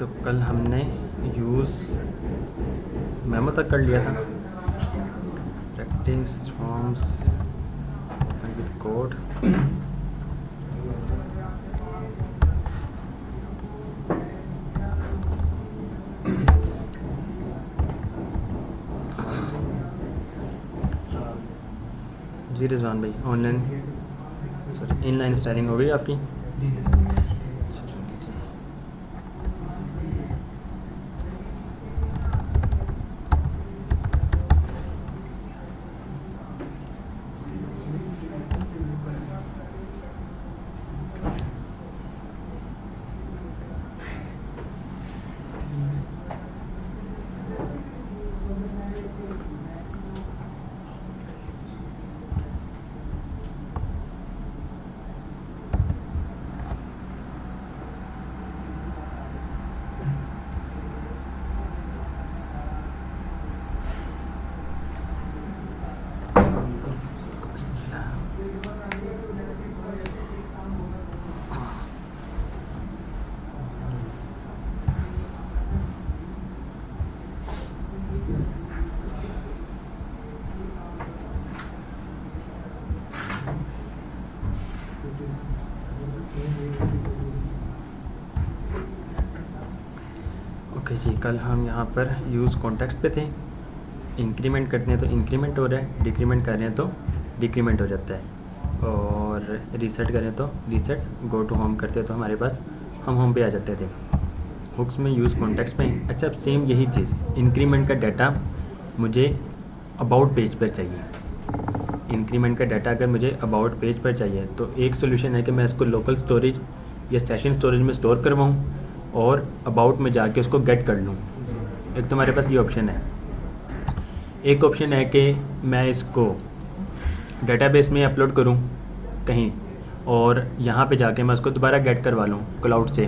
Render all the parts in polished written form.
तो कल हमने यूज़ मेमो तक कर लिया था। Practice forms with code. जी रिजवान भाई, ऑनलाइन सॉरी इनलाइन स्टाइलिंग हो गई आपकी? ओके जी, कल हम यहाँ पर यूज़ कॉन्टेक्स्ट पे थे। इंक्रीमेंट करते हैं तो इंक्रीमेंट हो रहा है, डिक्रीमेंट कर रहे हैं तो डिक्रीमेंट हो जाता है, और रीसेट करें तो रीसेट, गो टू होम करते हैं तो हमारे पास हम होम पे आ जाते थे। हुक्स में यूज़ कॉन्टेक्स्ट पे। अच्छा, अब सेम यही चीज़, इंक्रीमेंट का डाटा मुझे अबाउट पेज पर चाहिए। इंक्रीमेंट का डाटा अगर मुझे अबाउट पेज पर चाहिए तो एक सोल्यूशन है कि मैं इसको लोकल स्टोरेज या सेशन स्टोरेज में स्टोर करवाऊँ और अबाउट में जाके उसको गेट कर लूँ। एक तो हमारे पास ये ऑप्शन है। एक ऑप्शन है कि मैं इसको डेटाबेस में अपलोड करूँ कहीं और यहाँ पे जाके मैं उसको दोबारा गेट करवा लूँ क्लाउड से।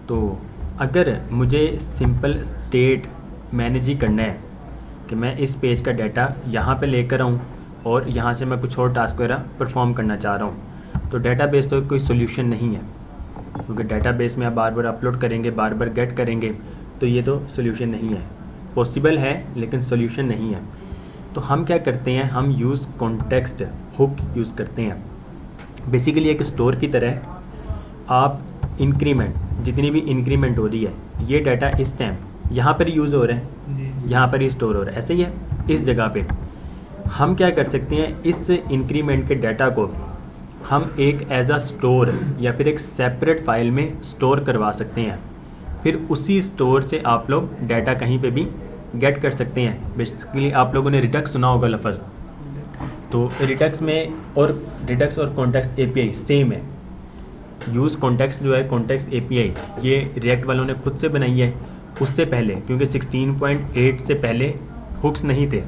तो अगर मुझे सिंपल स्टेट मैनेज ही करना है कि मैं इस पेज का डाटा यहाँ पे लेकर आऊँ और यहाँ से मैं कुछ और टास्क वगैरह परफॉर्म करना चाह रहा हूँ, तो डेटाबेस तो कोई सोल्यूशन नहीं है, क्योंकि डेटाबेस में आप बार बार अपलोड करेंगे, बार बार गेट करेंगे, तो ये तो सोल्यूशन नहीं है। पॉसिबल है लेकिन सोल्यूशन नहीं है। तो हम क्या करते हैं, हम यूज़ कॉन्टेक्स्ट हुक यूज़ करते हैं। बेसिकली एक स्टोर की तरह आप इंक्रीमेंट, जितनी भी इंक्रीमेंट हो रही है, ये डाटा इस टाइम यहाँ पर यूज़ हो रहा है, यहाँ पर ही स्टोर हो रहा है, ऐसे ही है। इस जगह पे हम क्या कर सकते हैं, इस इंक्रीमेंट के डाटा को हम एक एज अ स्टोर या फिर एक सेपरेट फाइल में स्टोर करवा सकते हैं। फिर उसी स्टोर से आप लोग डाटा कहीं पे भी गेट कर सकते हैं। बेसिकली आप लोगों ने रिडक्स सुना होगा लफ्ज़, तो रिडक्स में और रिडक्स और कॉन्टेक्स्ट एपीआई सेम है। यूज़ कॉन्टेक्स्ट जो है, कॉन्टेक्स्ट एपीआई, ये रिएक्ट वालों ने खुद से बनाई है। उससे पहले, क्योंकि 16.8 से पहले हुक्स नहीं थे,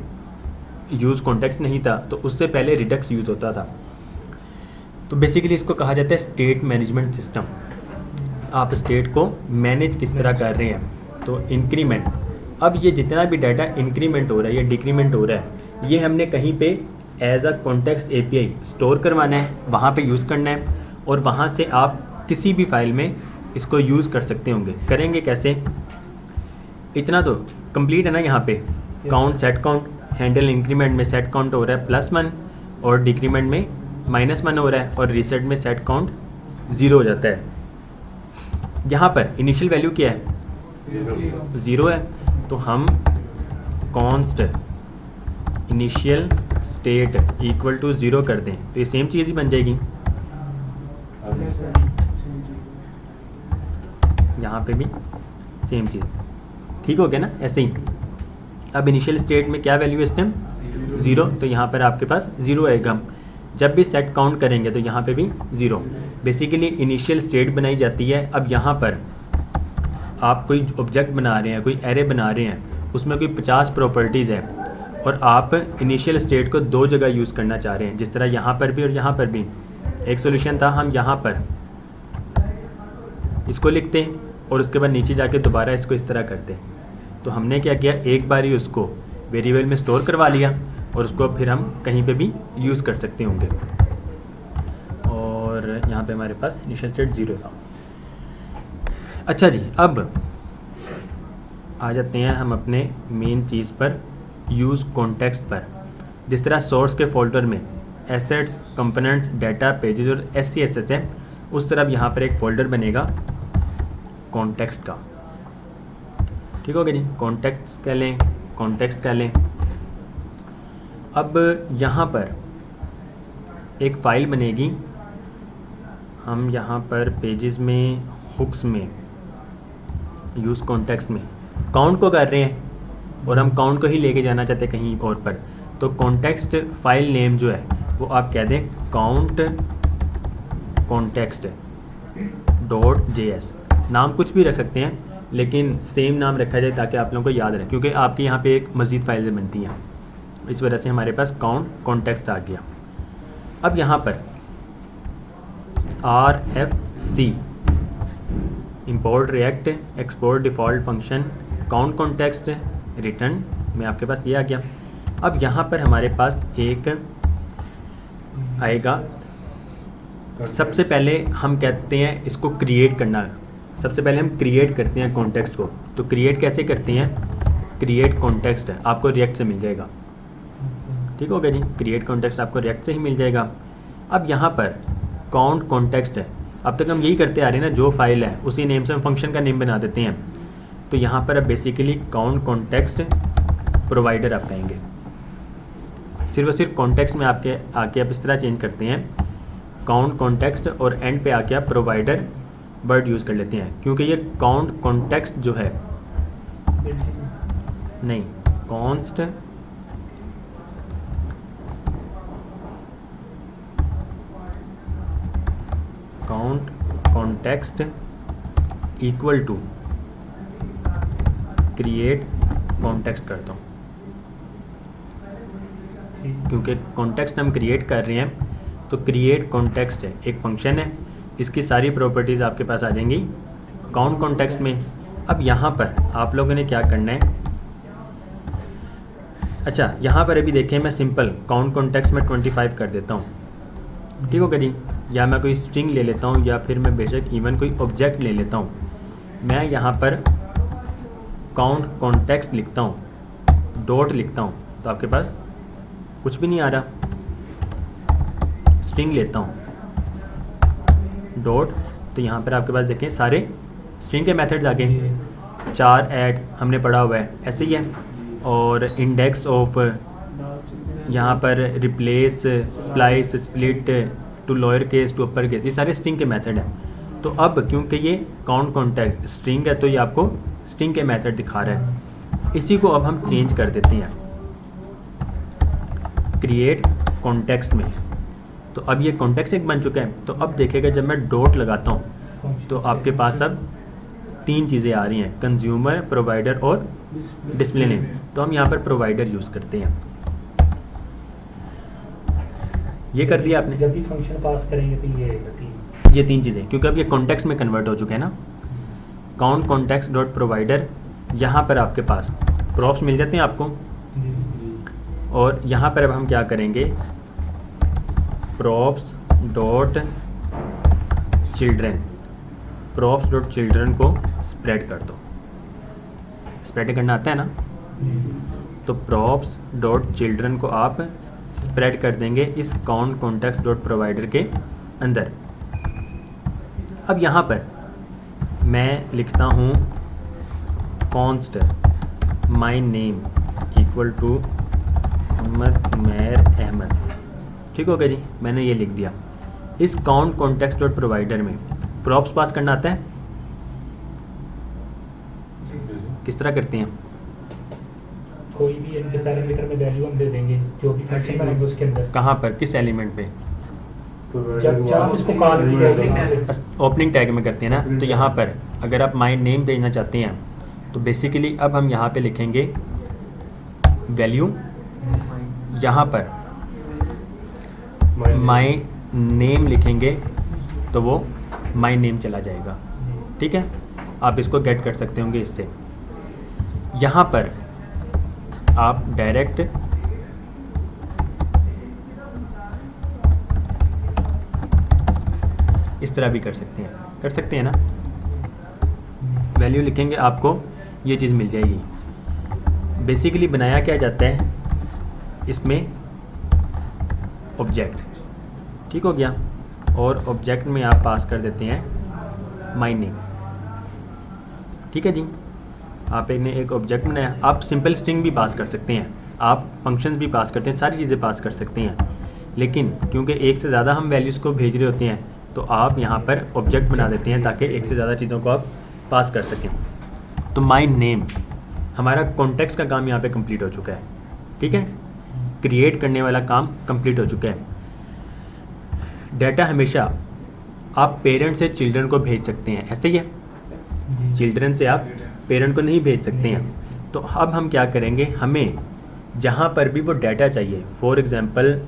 यूज़ कॉन्टेक्स्ट नहीं था, तो उससे पहले रिडक्स यूज़ होता था। तो बेसिकली इसको कहा जाता है स्टेट मैनेजमेंट सिस्टम। आप स्टेट को मैनेज किस तरह कर रहे हैं। तो इंक्रीमेंट, अब ये जितना भी डाटा इंक्रीमेंट हो रहा है या डिक्रीमेंट हो रहा है, ये हमने कहीं पे as a context API store करवाना है, वहाँ पे यूज़ करना है, और वहाँ से आप किसी भी फाइल में इसको यूज़ कर सकते होंगे। करेंगे कैसे, इतना तो कंप्लीट है ना। यहाँ पे count, set count, handle increment में सेट काउंट हो रहा है +1 और डिक्रीमेंट में -1 हो रहा है, और रीसेट में सेट काउंट 0 हो जाता है। यहाँ पर इनिशियल वैल्यू क्या है, 0 है, तो हम const initial state equal to 0 कर दें तो ये सेम चीज़ ही बन जाएगी। यहाँ पे भी सेम चीज़, ठीक हो गया ना, ऐसे ही। अब इनिशियल स्टेट में क्या वैल्यू है इस टाइम, 0, तो यहाँ पर आपके पास 0 आएगा। जब भी सेट काउंट करेंगे तो यहाँ पे भी 0। बेसिकली इनिशियल स्टेट बनाई जाती है। अब यहाँ पर आप कोई ऑब्जेक्ट बना रहे हैं, कोई एरे बना रहे हैं, उसमें कोई 50 प्रॉपर्टीज़ है, और आप इनिशियल स्टेट को 2 जगह यूज़ करना चाह रहे हैं, जिस तरह यहाँ पर भी और यहाँ पर भी। एक सोल्यूशन था, हम यहाँ पर इसको लिखते हैं और उसके बाद नीचे जाके दोबारा इसको इस तरह करते हैं। तो हमने क्या किया, एक बार ही उसको वेरिएबल में स्टोर करवा लिया और उसको फिर हम कहीं पे भी यूज़ कर सकते होंगे। और यहाँ पे हमारे पास इनिशियल स्टेट 0 था। अच्छा जी, अब आ जाते हैं हम अपने मेन चीज़ पर, यूज़ कॉन्टेक्स्ट पर। जिस तरह सोर्स के फोल्डर में एसेट्स, कंपोनेंट्स, डाटा, पेजेस और SCSS है, उस तरह यहाँ पर एक फ़ोल्डर बनेगा कॉन्टेक्स्ट का। ठीक हो गया जी, कॉन्टेक्स्ट कह लें, कॉन्टेक्स्ट कह लें। अब यहाँ पर एक फ़ाइल बनेगी, हम यहाँ पर पेजेस में, हुक्स में, यूज़ कॉन्टेक्स्ट में काउंट को कर रहे हैं और हम काउंट को ही लेके जाना चाहते हैं कहीं और पर, तो कॉन्टेक्स्ट फाइल नेम जो है वो आप कह दें काउंट कॉन्टेक्स्ट .js। नाम कुछ भी रख सकते हैं, लेकिन सेम नाम रखा जाए ताकि आप लोगों को याद रहे, क्योंकि आपके यहाँ पे एक मज़ीद फाइलें बनती हैं, इस वजह से हमारे पास काउंट कॉन्टेक्स्ट आ गया। अब यहाँ पर RFC import react export default function count context return में आपके पास ये आ गया। अब यहाँ पर हमारे पास एक आएगा, सबसे पहले हम कहते हैं इसको क्रिएट करना। सबसे पहले हम क्रिएट करते हैं कॉन्टेक्स्ट को, तो क्रिएट कैसे करते हैं, क्रिएट कॉन्टेक्स्ट आपको रिएक्ट से मिल जाएगा। ठीक हो गया जी, क्रिएट कॉन्टेक्स्ट आपको रिएक्ट से ही मिल जाएगा। अब यहाँ पर काउंट कॉन्टेक्स्ट है, अब तक हम यही करते आ रहे हैं ना, जो फाइल है उसी नेम से हम फंक्शन का नेम बना देते हैं। तो यहाँ पर अब बेसिकली काउंट कॉन्टेक्स्ट प्रोवाइडर आप कहेंगे, सिर्फ और सिर्फ कॉन्टेक्स्ट में आपके आके आप इस तरह चेंज करते हैं काउंट कॉन्टेक्स्ट, और एंड पे आके आप प्रोवाइडर वर्ड यूज़ कर लेते हैं, क्योंकि ये काउंट कॉन्टेक्स्ट जो है नहीं, const count context equal to create context करता हूँ, क्योंकि कॉन्टेक्स्ट हम क्रिएट कर रहे हैं। तो क्रिएट कॉन्टेक्स्ट है एक फंक्शन है, इसकी सारी प्रॉपर्टीज़ आपके पास आ जाएंगी काउंट कॉन्टेक्स्ट में। अब यहाँ पर आप लोगों ने क्या करना है, अच्छा यहाँ पर अभी देखें, मैं सिंपल काउंट कॉन्टेक्स्ट में 25 कर देता हूँ। ठीक हो गया जी, या मैं कोई स्ट्रिंग ले लेता हूँ, या फिर मैं बेशक इवन कोई ऑब्जेक्ट ले लेता हूँ। मैं यहाँ पर काउंट कॉन्टेक्स्ट लिखता हूँ, डॉट लिखता हूँ, तो आपके पास कुछ भी नहीं आ रहा। स्ट्रिंग लेता हूँ डॉट, तो यहाँ पर आपके पास देखें सारे स्ट्रिंग के मेथड्स आ गए। 4 ऐड हमने पढ़ा हुआ है, ऐसे ही है। और इंडेक्स ऑफ, यहाँ पर replace, splice, split, to lower case to upper case, ये सारे स्ट्रिंग के मेथड हैं। तो अब क्योंकि ये काउंट कॉन्टेक्स्ट स्ट्रिंग है, तो ये आपको स्ट्रिंग के मेथड दिखा रहा है। इसी को अब हम चेंज कर देते हैं क्रिएट कॉन्टेक्स्ट में। तो अब ये कॉन्टेक्स्ट एक बन चुका है। तो अब देखेगा जब मैं डॉट लगाता हूँ तो आपके पास अब 3 चीज़ें आ रही हैं, कंज्यूमर, प्रोवाइडर और डिस्प्ले नेम। तो हम यहाँ पर प्रोवाइडर यूज़ करते हैं। ये कर दिया आपने, जब भी फंक्शन पास करेंगे तो ये 3 चीज़ें, क्योंकि अब ये कॉन्टेक्स्ट में कन्वर्ट हो चुके हैं ना। काउंट कॉन्टेक्स्ट डॉट प्रोवाइडर, यहाँ पर आपके पास प्रॉप्स मिल जाते हैं आपको। और यहाँ पर अब हम क्या करेंगे, props dot children, props dot children को स्प्रेड कर दो। स्प्रेड करना आता है ना, तो प्रॉप्स डॉट चिल्ड्रन को आप स्प्रेड कर देंगे इस काउंट कॉन्टेक्स्ट डॉट प्रोवाइडर के अंदर। अब यहाँ पर मैं लिखता हूँ const my name equal to Mohammed Umair Ahmed. ठीक हो गया जी, मैंने ये लिख दिया। इस काउंट कॉन्टेक्स्ट डॉट प्रोवाइडर में प्रॉप्स पास करना आता है, किस तरह करते हैं? कोई भी इनके पैरामीटर में वैल्यू हम दे देंगे, जो भी फंक्शन बनाएंगे उसके अंदर। कहाँ पर, किस एलिमेंट पे? जब हम इसको कॉल किया ओपनिंग टैग में करते हैं ना। तो यहाँ पर अगर आप माई नेम भेजना चाहते हैं तो बेसिकली अब हम यहाँ पे लिखेंगे वैल्यू, यहाँ पर माई नेम लिखेंगे तो वो माई नेम चला जाएगा। ठीक है, आप इसको गेट कर सकते होंगे इससे। यहाँ पर आप डायरेक्ट इस तरह भी कर सकते हैं ना। वैल्यू लिखेंगे आपको ये चीज़ मिल जाएगी। बेसिकली बनाया क्या जाता है इसमें, ऑब्जेक्ट, ठीक हो गया। और ऑब्जेक्ट में आप पास कर देते हैं माय नेम, ठीक है जी। आपने एक ऑब्जेक्ट बनाया, आप सिंपल स्ट्रिंग भी पास कर सकते हैं, आप फंक्शंस भी पास करते हैं, सारी चीज़ें पास कर सकते हैं। लेकिन क्योंकि एक से ज़्यादा हम वैल्यूज़ को भेज रहे होते हैं तो आप यहाँ पर ऑब्जेक्ट बना देते हैं ताकि एक से ज़्यादा चीज़ों को आप पास कर सकें। तो माय नेम, हमारा कॉन्टेक्स्ट का काम यहाँ पे कंप्लीट हो चुका है, ठीक है। क्रिएट करने वाला काम कंप्लीट हो चुका है। डाटा हमेशा आप पेरेंट से चिल्ड्रन को भेज सकते हैं, ऐसे ही है, चिल्ड्रन से आप पेरेंट को नहीं भेज सकते हैं। तो अब हम क्या करेंगे, हमें जहाँ पर भी वो डाटा चाहिए, फॉर एग्जांपल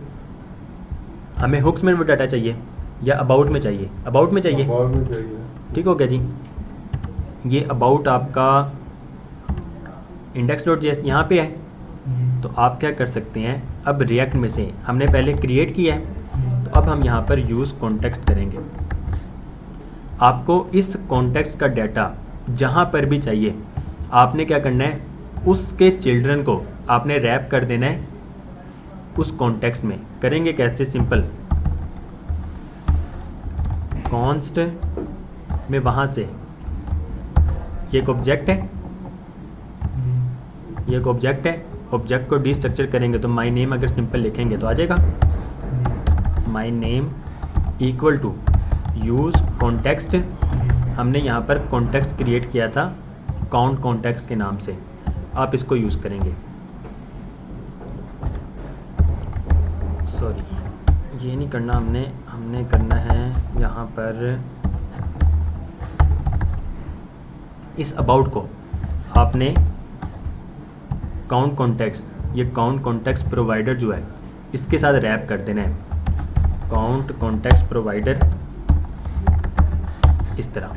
हमें हुक्स में वो डाटा चाहिए या अबाउट में चाहिए, अबाउट में चाहिए, ठीक हो गया जी। ये अबाउट आपका index.js यहाँ पे है, तो आप क्या कर सकते हैं, अब रिएक्ट में से हमने पहले क्रिएट किया है, तो अब हम यहाँ पर यूज़ कॉन्टेक्स्ट करेंगे। आपको इस कॉन्टेक्स्ट का डाटा जहाँ पर भी चाहिए आपने क्या करना है, उसके चिल्ड्रन को आपने रैप कर देना है उस कॉन्टेक्स्ट में। करेंगे कैसे, सिंपल, कॉन्स्ट में वहाँ से ये एक ऑब्जेक्ट है, ये एक ऑब्जेक्ट है, ऑब्जेक्ट को डिस्ट्रक्चर करेंगे तो माय नेम अगर सिंपल लिखेंगे तो आ जाएगा, my name equal to use context. हमने यहाँ पर कॉन्टेक्स्ट क्रिएट किया था काउंट कॉन्टेक्स्ट के नाम से, आप इसको यूज़ करेंगे। सॉरी, ये नहीं करना हमने करना है यहाँ पर इस अबाउट को आपने काउंट कॉन्टेक्स्ट, ये काउंट कॉन्टेक्स्ट प्रोवाइडर जो है इसके साथ रैप कर देना है, काउंट कॉन्टेक्स्ट प्रोवाइडर, इस तरह।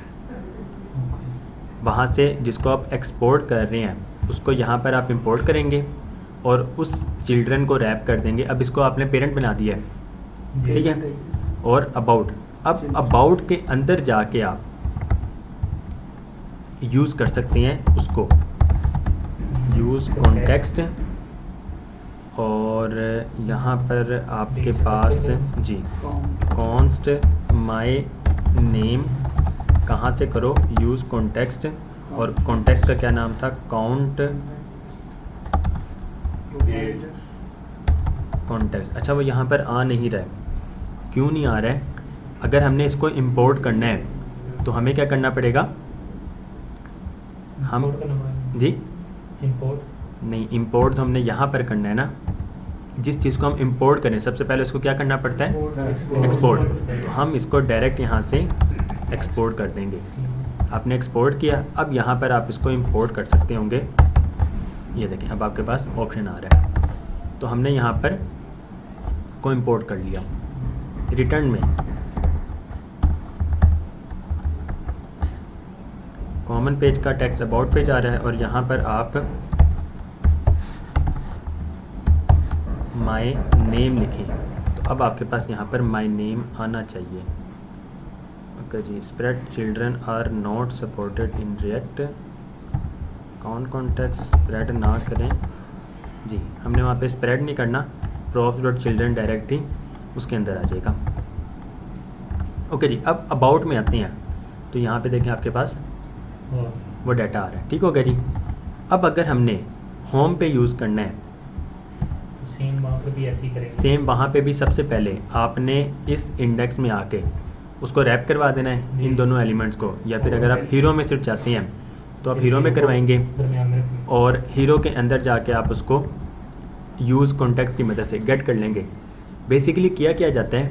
वहाँ से जिसको आप एक्सपोर्ट कर रहे हैं उसको यहाँ पर आप इंपोर्ट करेंगे और उस चिल्ड्रन को रैप कर देंगे। अब इसको आपने पेरेंट बना दिया है, ठीक है। और अबाउट, अब अबाउट के अंदर जाके आप यूज़ कर सकते हैं उसको, यूज़ कॉन्टेक्स्ट, और यहाँ पर आपके पास जी कॉन्स्ट माय नेम, कहाँ से करो, यूज़ कॉन्टेक्स्ट, और कॉन्टेक्स्ट का क्या नाम था, काउंट कॉन्टेक्स्ट। अच्छा, वो यहाँ पर आ नहीं रहा है, क्यों नहीं आ रहा है? अगर हमने इसको इंपोर्ट करना है तो हमें क्या करना पड़ेगा, हम जी इंपोर्ट नहीं, इंपोर्ट तो हमने यहाँ पर करना है ना, जिस चीज़ को हम इंपोर्ट करें सबसे पहले उसको क्या करना पड़ता है, एक्सपोर्ट। तो हम इसको डायरेक्ट यहाँ से एक्सपोर्ट कर देंगे। आपने एक्सपोर्ट किया, अब यहाँ पर आप इसको इंपोर्ट कर सकते होंगे, ये देखें अब आपके पास ऑप्शन आ रहा है। तो हमने यहाँ पर को इंपोर्ट कर लिया। रिटर्न में कॉमन पेज का टेक्स्ट अबाउट पेज आ रहा है और यहाँ पर आप माय नेम लिखें, तो अब आपके पास यहाँ पर माय नेम आना चाहिए। ओके जी, spread children are not supported in React, count context spread ना करें जी, हमने वहाँ पे स्प्रेड नहीं करना, प्रॉप्स डॉट चिल्ड्रन डायरेक्ट ही उसके अंदर आ जाएगा। ओके जी, अब अबाउट में आते हैं, तो यहाँ पे देखें आपके पास वो डाटा आ रहा है, ठीक हो गया जी। अब अगर हमने होम पे यूज़ करना है तो सेम वहाँ पे भी ऐसे ही करेंगे, सेम वहाँ पे भी सबसे पहले आपने इस इंडेक्स में आके उसको रैप करवा देना है इन दोनों एलिमेंट्स को, या फिर अगर आप हीरो में सिर्फ चाहते हैं तो आप हीरो में करवाएंगे, दरमियान में रखना। और हीरो के अंदर जाके आप उसको यूज़ कॉन्टेक्स्ट की मदद से गेट कर लेंगे। बेसिकली किया जाता है,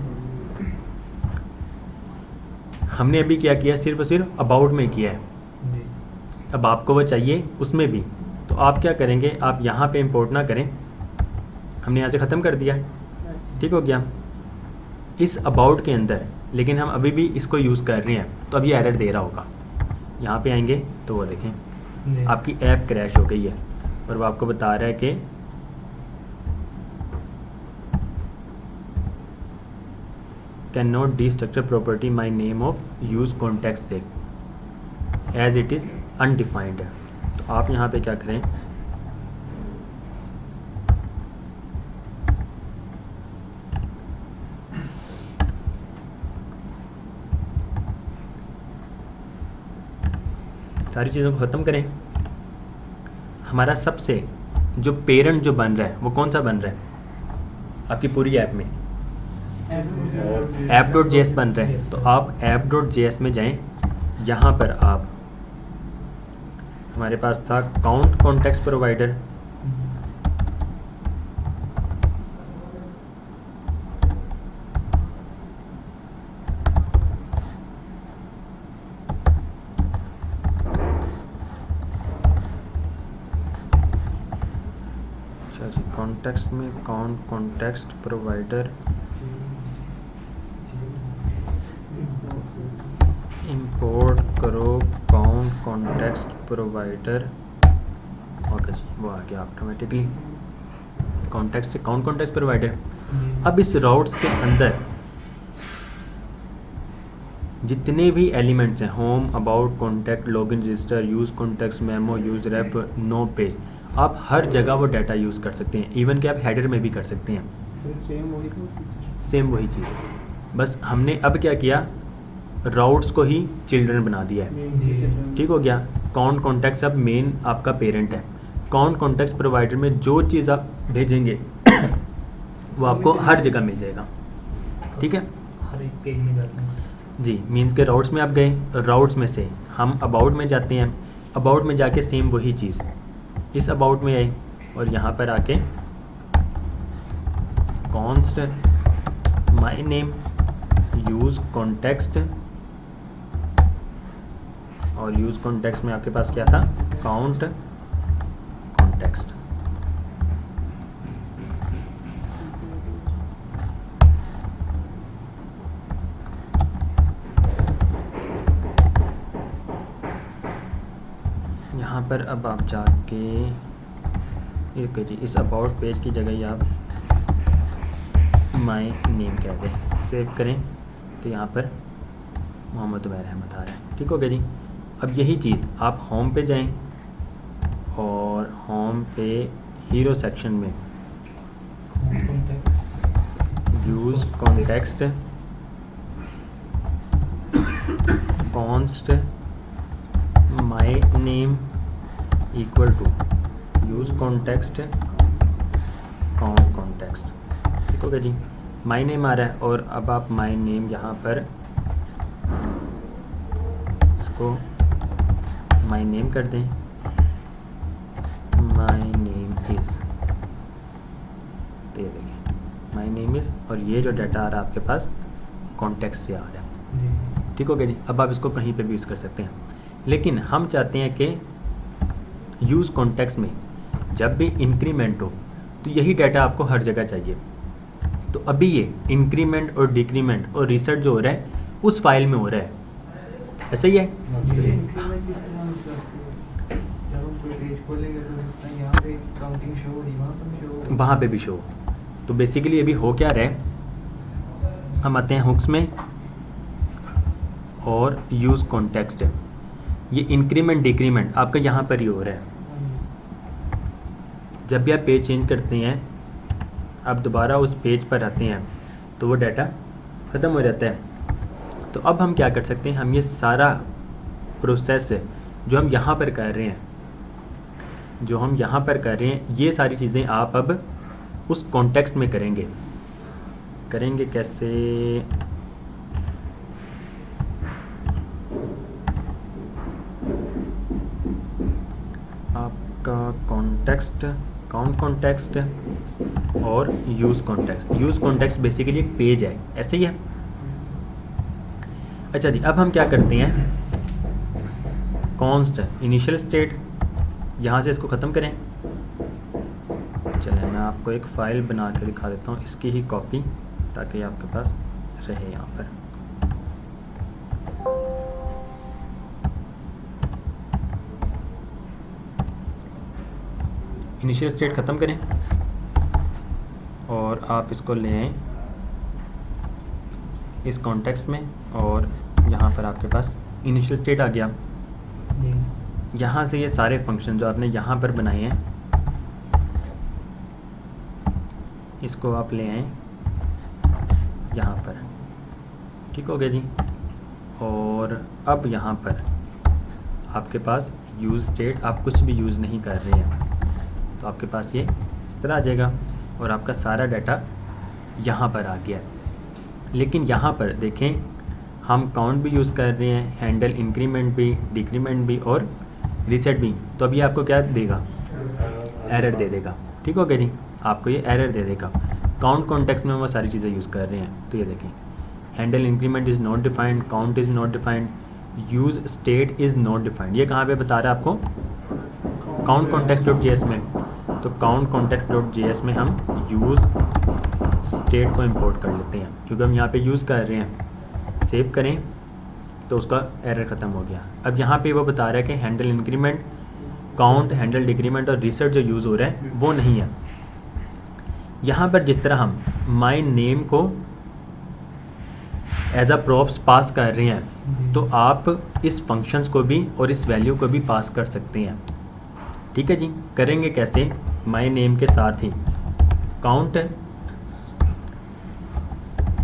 हमने अभी क्या किया, सिर्फ और सिर्फ अबाउट में किया है। जी। अब आपको वो चाहिए उसमें भी, तो आप क्या करेंगे, आप यहाँ पे इंपोर्ट ना करें, हमने यहाँ से ख़त्म कर दिया, ठीक हो गया इस अबाउट के अंदर, लेकिन हम अभी भी इसको यूज़ कर रहे हैं तो अब ये एरर दे रहा होगा। यहाँ पे आएंगे तो वो देखें जी। आपकी ऐप क्रैश हो गई है और वो आपको बता रहा है कि can not डिस्ट्रक्चर property my name of use context से एज इट इज़ अनडिफाइंड है। तो आप यहाँ पे क्या करें, सारी चीज़ों को ख़त्म करें। हमारा सबसे जो पेरेंट जो बन रहा है वो कौन सा बन रहा है आपकी पूरी ऐप में, app.js बन रहा है। तो आप app.js में जाएं, यहाँ पर आप, हमारे पास था काउंट कॉन्टेक्स्ट प्रोवाइडर, कॉन्टेक्स्ट में काउंट कॉन्टेक्स्ट प्रोवाइडर, इंपोर्ट करो काउंट कॉन्टेक्स्ट प्रोवाइडर। ओके जी, वो आ गया ऑटोमेटिकली कॉन्टेक्स्ट से काउंट कॉन्टेक्स्ट प्रोवाइडर। अब इस राउट्स के अंदर जितने भी एलिमेंट्स हैं, home, about, contact, login, register, use context, memo, use ref, no page, आप हर जगह वो डाटा यूज़ कर सकते हैं। इवन कि आप हेडर में भी कर सकते हैं। सेम वही चीज़, बस हमने अब क्या किया, राउट्स को ही चिल्ड्रन बना दिया है। ठीक हो गया। काउंट कॉन्टेक्ट्स अब मेन आपका पेरेंट है। काउंट कॉन्टेक्स्ट प्रोवाइडर में जो चीज़ आप भेजेंगे वो आपको हर जगह मिल जाएगा। ठीक है, हर एक पेज में जाते हैं जी। मीन्स के राउट्स में आप गए, राउट्स में से हम अबाउट में जाते हैं, अबाउट में जाके सेम वही चीज़ इस अबाउट में आए और यहाँ पर आके const my name, use context, और यूज़ कॉन्टेक्स्ट में आपके पास क्या था, काउंट कॉन्टेक्स्ट। यहाँ पर अब आप जाके एक जी इस अबाउट पेज की जगह ही आप माई नेम कह दें, सेव करें तो यहाँ पर मोहम्मद उमैर अहमद आ रहा है। ठीक हो गया जी। अब यही चीज़ आप होम पे जाएं और होम पे हीरो सेक्शन में use context const my name equal to use context count context. ठीक हो गया जी। माई नेम आ रहा है और अब आप माई नेम यहाँ पर इसको माई नेम कर दें, माई नेम इज़, दे देंगे माई नेम इज़, और ये जो डाटा आ रहा है आपके पास कॉन्टेक्स्ट से आ रहा है। ठीक हो गया जी। अब आप इसको कहीं पे भी यूज़ कर सकते हैं, लेकिन हम चाहते हैं कि यूज़ कॉन्टेक्स्ट में जब भी इंक्रीमेंट हो तो यही डाटा आपको हर जगह चाहिए। तो अभी ये इंक्रीमेंट और डिक्रीमेंट और रिसेट जो हो रहा है उस फाइल में हो रहा है, ऐसा ही है। वहाँ पे भी शो। तो बेसिकली अभी हो क्या रहा है, हम आते हैं हुक्स में और यूज़ कॉन्टेक्स्ट, ये इंक्रीमेंट डिक्रीमेंट आपका यहाँ पर ही हो रहा है। जब भी आप पेज चेंज करते हैं, आप दोबारा उस पेज पर आते हैं तो वो डाटा ख़त्म हो जाता है। तो अब हम क्या कर सकते हैं, हम ये सारा प्रोसेस जो हम यहाँ पर कर रहे हैं, ये सारी चीज़ें आप अब उस कॉन्टेक्स्ट में करेंगे कैसे, आपका कॉन्टेक्स्ट, काउंट कॉन्टेक्स्ट और यूज़ कॉन्टेक्स्ट बेसिकली एक पेज है, ऐसे ही है। अच्छा जी, अब हम क्या करते हैं, कॉन्स्ट इनिशियल स्टेट, यहाँ से इसको ख़त्म करें। चलें मैं आपको एक फ़ाइल बना के दिखा देता हूँ, इसकी ही कॉपी, ताकि आपके पास रहे यहाँ पर। इनिशियल स्टेट ख़त्म करें और आप इसको ले आएँ इस कॉन्टेक्स्ट में, और यहाँ पर आपके पास इनिशियल स्टेट आ गया। यहाँ से ये सारे फंक्शन जो आपने यहाँ पर बनाए हैं इसको आप ले आएँ यहाँ पर, ठीक हो गया जी। और अब यहाँ पर आपके पास यूज़ स्टेट, आप कुछ भी यूज़ नहीं कर रहे हैं तो आपके पास ये इस तरह आ जाएगा और आपका सारा डाटा यहाँ पर आ गया। लेकिन यहाँ पर देखें हम काउंट भी यूज़ कर रहे हैं, हैंडल इंक्रीमेंट भी, डिक्रीमेंट भी और रीसेट भी, तो अभी आपको क्या देगा, एरर दे देगा, ठीक हो गया जी। आपको ये एरर दे देगा। काउंट कॉन्टेक्स्ट में वो सारी चीज़ें यूज़ कर रहे हैं, तो ये देखें handle increment is not defined, count is not defined, use state is not defined. ये कहाँ पे बता रहा है आपको, काउंट कॉन्टेक्स्ट डॉट जेएस में। तो काउंट कॉन्टेक्स्ट डॉट जेएस में हम यूज़ स्टेट को इंपोर्ट कर लेते हैं क्योंकि हम यहाँ पे यूज़ कर रहे हैं। सेव करें तो उसका एरर ख़त्म हो गया। अब यहाँ पे वो बता रहा है कि handle increment, count, handle decrement और रीसेट जो यूज़ हो रहा है वो नहीं है। यहाँ पर जिस तरह हम माई नेम को एज अ प्रॉप्स पास कर रहे हैं तो आप इस फंक्शंस को भी और इस वैल्यू को भी पास कर सकते हैं, ठीक है जी। करेंगे कैसे, माई नेम के साथ ही count,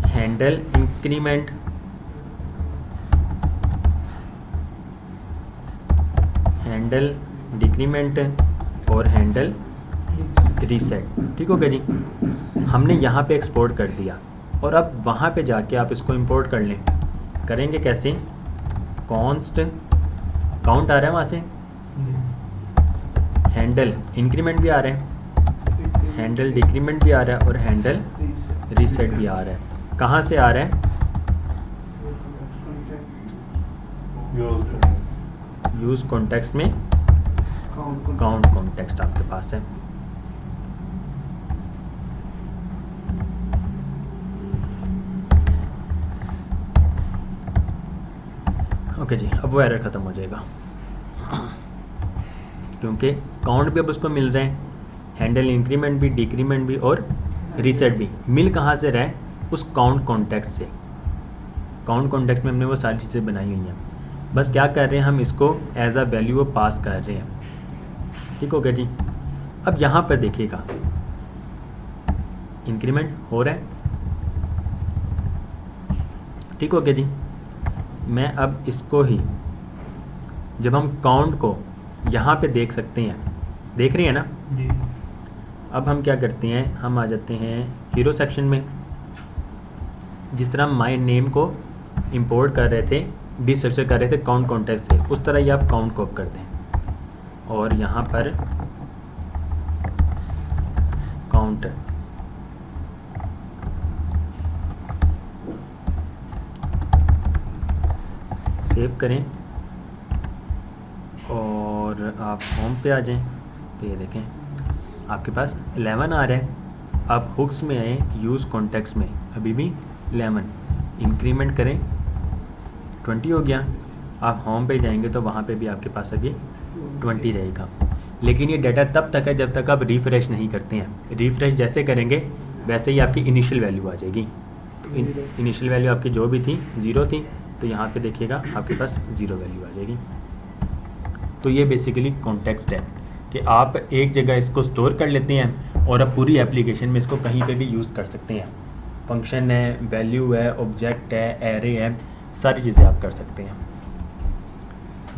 handle increment, handle decrement और हैंडल रीसेट, ठीक हो गया जी। हमने यहाँ पे एक्सपोर्ट कर दिया और अब वहाँ पे जाके आप इसको इंपोर्ट कर लें। करेंगे कैसे, कॉन्स्ट काउंट आ रहा है वहाँ से, हैंडल इंक्रीमेंट भी आ रहा है, हैंडल डिक्रीमेंट भी आ रहा है और हैंडल रीसेट भी आ रहा है। कहाँ से आ रहा है, यूज़ कॉन्टेक्स्ट में काउंट कॉन्टेक्स्ट आपके पास है। ओके जी, अब वो एरर ख़त्म हो जाएगा क्योंकि काउंट भी अब उसको मिल रहे हैं, हैंडल इंक्रीमेंट भी, डिक्रीमेंट भी और रीसेट भी। मिल कहाँ से रहा है, उस काउंट कॉन्टेक्स्ट से। काउंट कॉन्टेक्स्ट में हमने वो सारी चीज़ें बनाई हुई हैं, बस क्या कर रहे हैं हम इसको एज अ वैल्यू पास कर रहे हैं, ठीक हो गया जी। अब यहाँ पर देखिएगा इंक्रीमेंट हो रहा है, ठीक हो गया जी। मैं अब इसको ही जब हम काउंट को यहाँ पे देख सकते हैं, देख रहे हैं ना जी। अब हम क्या करते हैं, हम आ जाते हैं हीरो सेक्शन में। जिस तरह हम माई नेम को इंपोर्ट कर रहे थे, डिस्ट्रक्चर कर रहे थे काउंट कॉन्टेक्स्ट से, उस तरह ही आप काउंट को कर दें और यहाँ पर काउंट सेव करें और आप होम पे आ जाएं तो ये देखें आपके पास 11 आ रहा है। आप हुक्स में आए, यूज़ कॉन्टेक्स्ट में अभी भी 11, इंक्रीमेंट करें 20 हो गया। आप होम पे जाएंगे तो वहाँ पे भी आपके पास अभी 20 रहेगा। लेकिन ये डाटा तब तक है जब तक आप रिफ़्रेश नहीं करते हैं। रिफ़्रेश जैसे करेंगे वैसे ही आपकी इनिशियल वैल्यू आ जाएगी। इनिशियल वैल्यू आपकी जो भी थी 0 थी, तो यहाँ पे देखिएगा आपके पास 0 वैल्यू आ जाएगी। तो ये बेसिकली कॉन्टेक्स्ट है कि आप एक जगह इसको स्टोर कर लेते हैं और अब पूरी एप्लीकेशन में इसको कहीं पे भी यूज़ कर सकते हैं। फंक्शन है, वैल्यू है, ऑब्जेक्ट है, एरे है, सारी चीज़ें आप कर सकते हैं।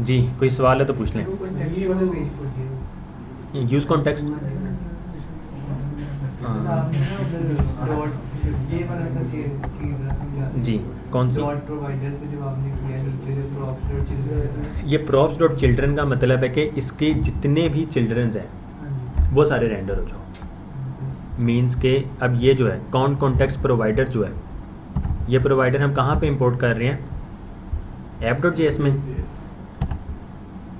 जी, कोई सवाल है तो पूछ लें। यूज़ कॉन्टेक्स्ट जी, कौन सी, ये प्रॉप्स डॉट चिल्ड्रन का मतलब है कि इसके जितने भी चिल्ड्रंस हैं वो सारे रेंडर हो जाओ। मीन्स के अब ये जो है काउंट कॉन्टेक्स्ट प्रोवाइडर जो है, ये प्रोवाइडर हम कहाँ पे इंपोर्ट कर रहे हैं, ऐप डॉट जेएस में।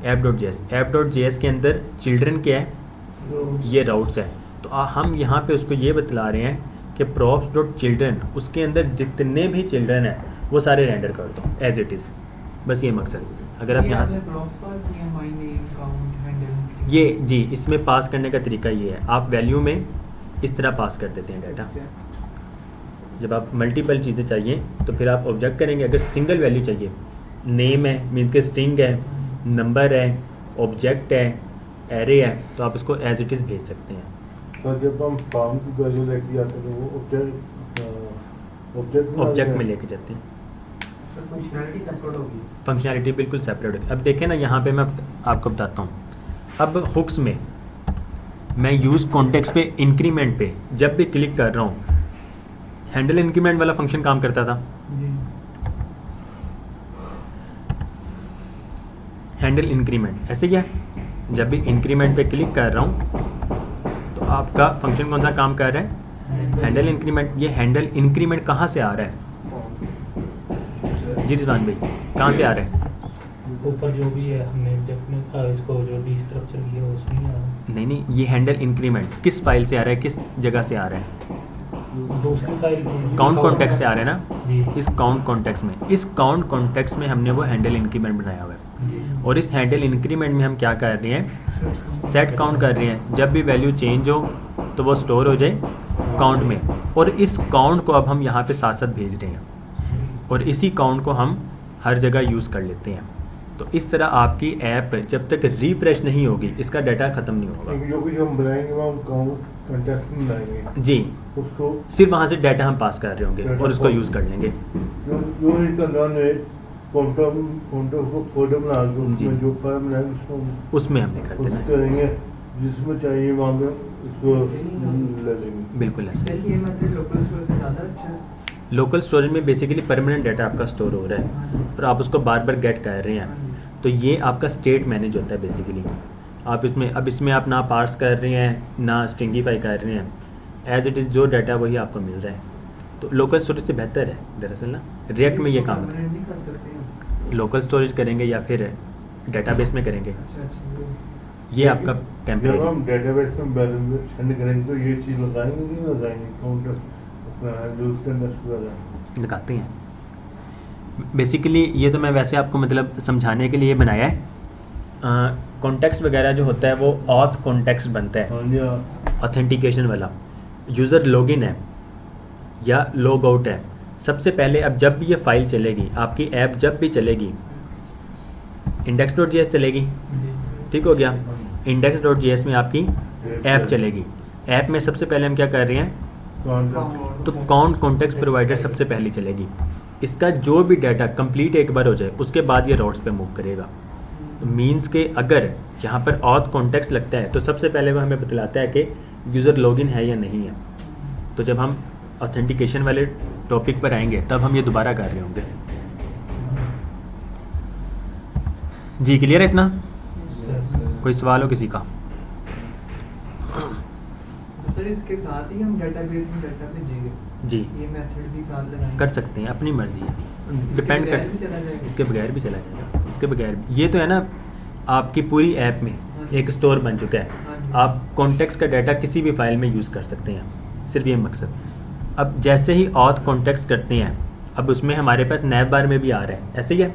ऐप डॉट जेएस के अंदर चिल्ड्रन क्या है, ये राउट्स है। तो हम यहाँ पे उसको ये बतला रहे हैं कि प्रॉप्स डॉट चिल्ड्रन, उसके अंदर जितने भी चिल्ड्रन हैं वो सारे रेंडर कर दो एज इट इज़। बस ये मकसद। अगर आप यहाँ से ये जी, इसमें पास करने का तरीका ये है, आप वैल्यू में इस तरह पास कर देते हैं डाटा। जब आप मल्टीपल चीज़ें चाहिए तो फिर आप ऑब्जेक्ट करेंगे। अगर सिंगल वैल्यू चाहिए, नेम है मीन्स के स्ट्रिंग है, नंबर है ऑब्जेक्ट है, एरे है, तो आप इसको एज इट इज़ भेज सकते हैं। तो जब हम फॉर्म की वैल्यू लेके जाते हैं तो वो ऑब्जेक्ट में लेके जाते हैं। फंक्शनैलिटी सेपरेट होगी। फंक्शनैलिटी बिल्कुल सेपरेट होगी। अब देखें ना, यहाँ पे मैं आपको बताता हूँ। अब हुक्स में मैं यूज़ कॉन्टेक्स्ट पे इंक्रीमेंट पे जब भी क्लिक कर रहा हूँ, हैंडल इंक्रीमेंट वाला फंक्शन काम करता था। हैंडल इंक्रीमेंट ऐसे क्या, जब भी इंक्रीमेंट पे क्लिक कर रहा हूँ तो आपका फंक्शन कौन सा काम कर रहा है, हैंडल इंक्रीमेंट। ये हैंडल इंक्रीमेंट कहाँ से आ रहा है जी रिजवान भाई, कहाँ से आ रहा है? ऊपर जो भी है हमने इसको जो डिस्ट्रक्चर किया उसमें आ रहा है। नहीं, ये हैंडल इंक्रीमेंट किस फाइल से आ रहा है, किस जगह से आ रहा है? दूसरी फाइल में काउंट कॉन्टेक्स्ट से आ रहा है ना। जी। इस काउंट कॉन्टेक्स्ट में, इस काउंट कॉन्टेक्स्ट में हमने वो हैंडल इंक्रीमेंट बनाया हुआ है। और इस हैंडल इंक्रीमेंट में हम क्या कर रहे हैं, सेट काउंट कर रहे हैं। जब भी वैल्यू चेंज हो तो वो स्टोर हो जाए काउंट में, और इस काउंट को अब हम यहाँ पे साथ साथ भेज रहे हैं, और इसी काउंट को हम हर जगह यूज़ कर लेते हैं। तो इस तरह आपकी ऐप जब तक रिफ्रेश नहीं होगी, इसका डाटा ख़त्म नहीं होगा। जो कुछ हम बनाएंगे वो हम कॉन्टेक्स्ट में बनाएंगे जी, उसको, सिर्फ वहाँ से डाटा हम पास कर रहे होंगे और उसको यूज़ कर लेंगे। जो इसका नाम है फोटो बना के जी। उसमें जो फाइल बनाएंगे उसको उसमें हमने कर उसको देना है। करेंगे, जिसमें चाहिए वहाँ पे उसको ले लेंगे। बिल्कुल ऐसे। ये मतलब लोकल स्टोर से ज़्यादा अच्छा है। लोकल स्टोरेज में बेसिकली परमानेंट डाटा आपका स्टोर हो रहा है और आप उसको बार बार गेट कर रहे हैं, तो ये आपका स्टेट मैनेज होता है बेसिकली। आप इसमें, अब इसमें आप ना पार्स कर रहे हैं ना स्ट्रिंगीफाई कर रहे हैं, एज इट इज़ जो डाटा वही आपको मिल रहा है। तो लोकल स्टोरेज से बेहतर है दरअसल ना, रिएक्ट में ये काम है। नहीं कर सकते हैं। लोकल स्टोरेज करेंगे या फिर डेटाबेस में करेंगे, अच्छा। ये आपका जब टेम्पलेट हम डेटाबेस में बैलेंस सेंड करेंगे तो ये चीज़ लगाएंगे नहीं लगाएंगे, काउंटर अपना जो उसके अंदर लगाएंगे। लगाते हैं। बेसिकली ये तो मैं वैसे आपको मतलब समझाने के लिए बनाया है। कॉन्टेक्स्ट वगैरह जो होता है वो ऑथ कॉन्टेक्स्ट बनता है, हाँ जी हाँ। ऑथेंटिकेशन वाला। यूज़र लॉगिन है या लॉग आउट है, सबसे पहले अब जब भी ये फाइल चलेगी, आपकी ऐप जब भी चलेगी, index.js चलेगी, ठीक हो गया। index.js में आपकी ऐप चलेगी। ऐप में सबसे पहले हम क्या कर रहे हैं, तो काउंट कॉन्टेक्स्ट प्रोवाइडर सबसे पहले चलेगी। इसका जो भी डाटा कंप्लीट एक बार हो जाए उसके बाद ये रोड्स पे मूव करेगा। मींस के अगर यहाँ पर ऑथ कॉन्टेक्स्ट लगता है तो सबसे पहले वो हमें बतलाता है कि यूज़र लॉगिन है या नहीं है। तो जब हम ऑथेंटिकेशन वाले टॉपिक पर आएंगे तब हम ये दोबारा कर रहे होंगे। जी क्लियर है इतना? कोई सवाल हो किसी का? सर इसके साथ ही हम डेटाबेस में डाटा भेजेंगे, जी ये मेथड भी साथ लगाएंगे। कर सकते हैं, अपनी मर्जी है, इसके डिपेंड बगैर कर। भी चला जाएगा। इसके बगैर भी चला जाएगा, इसके बगैर भी। ये तो है ना, आपकी पूरी ऐप में एक स्टोर बन चुका है, हाँ जी। आप कॉन्टेक्स्ट का डाटा किसी भी फाइल में यूज़ कर सकते हैं, सिर्फ ये मकसद। अब जैसे ही ऑथ कॉन्टेक्स्ट करते हैं, अब उसमें हमारे पास नैव बार में भी आ रहा है, ऐसे ही है।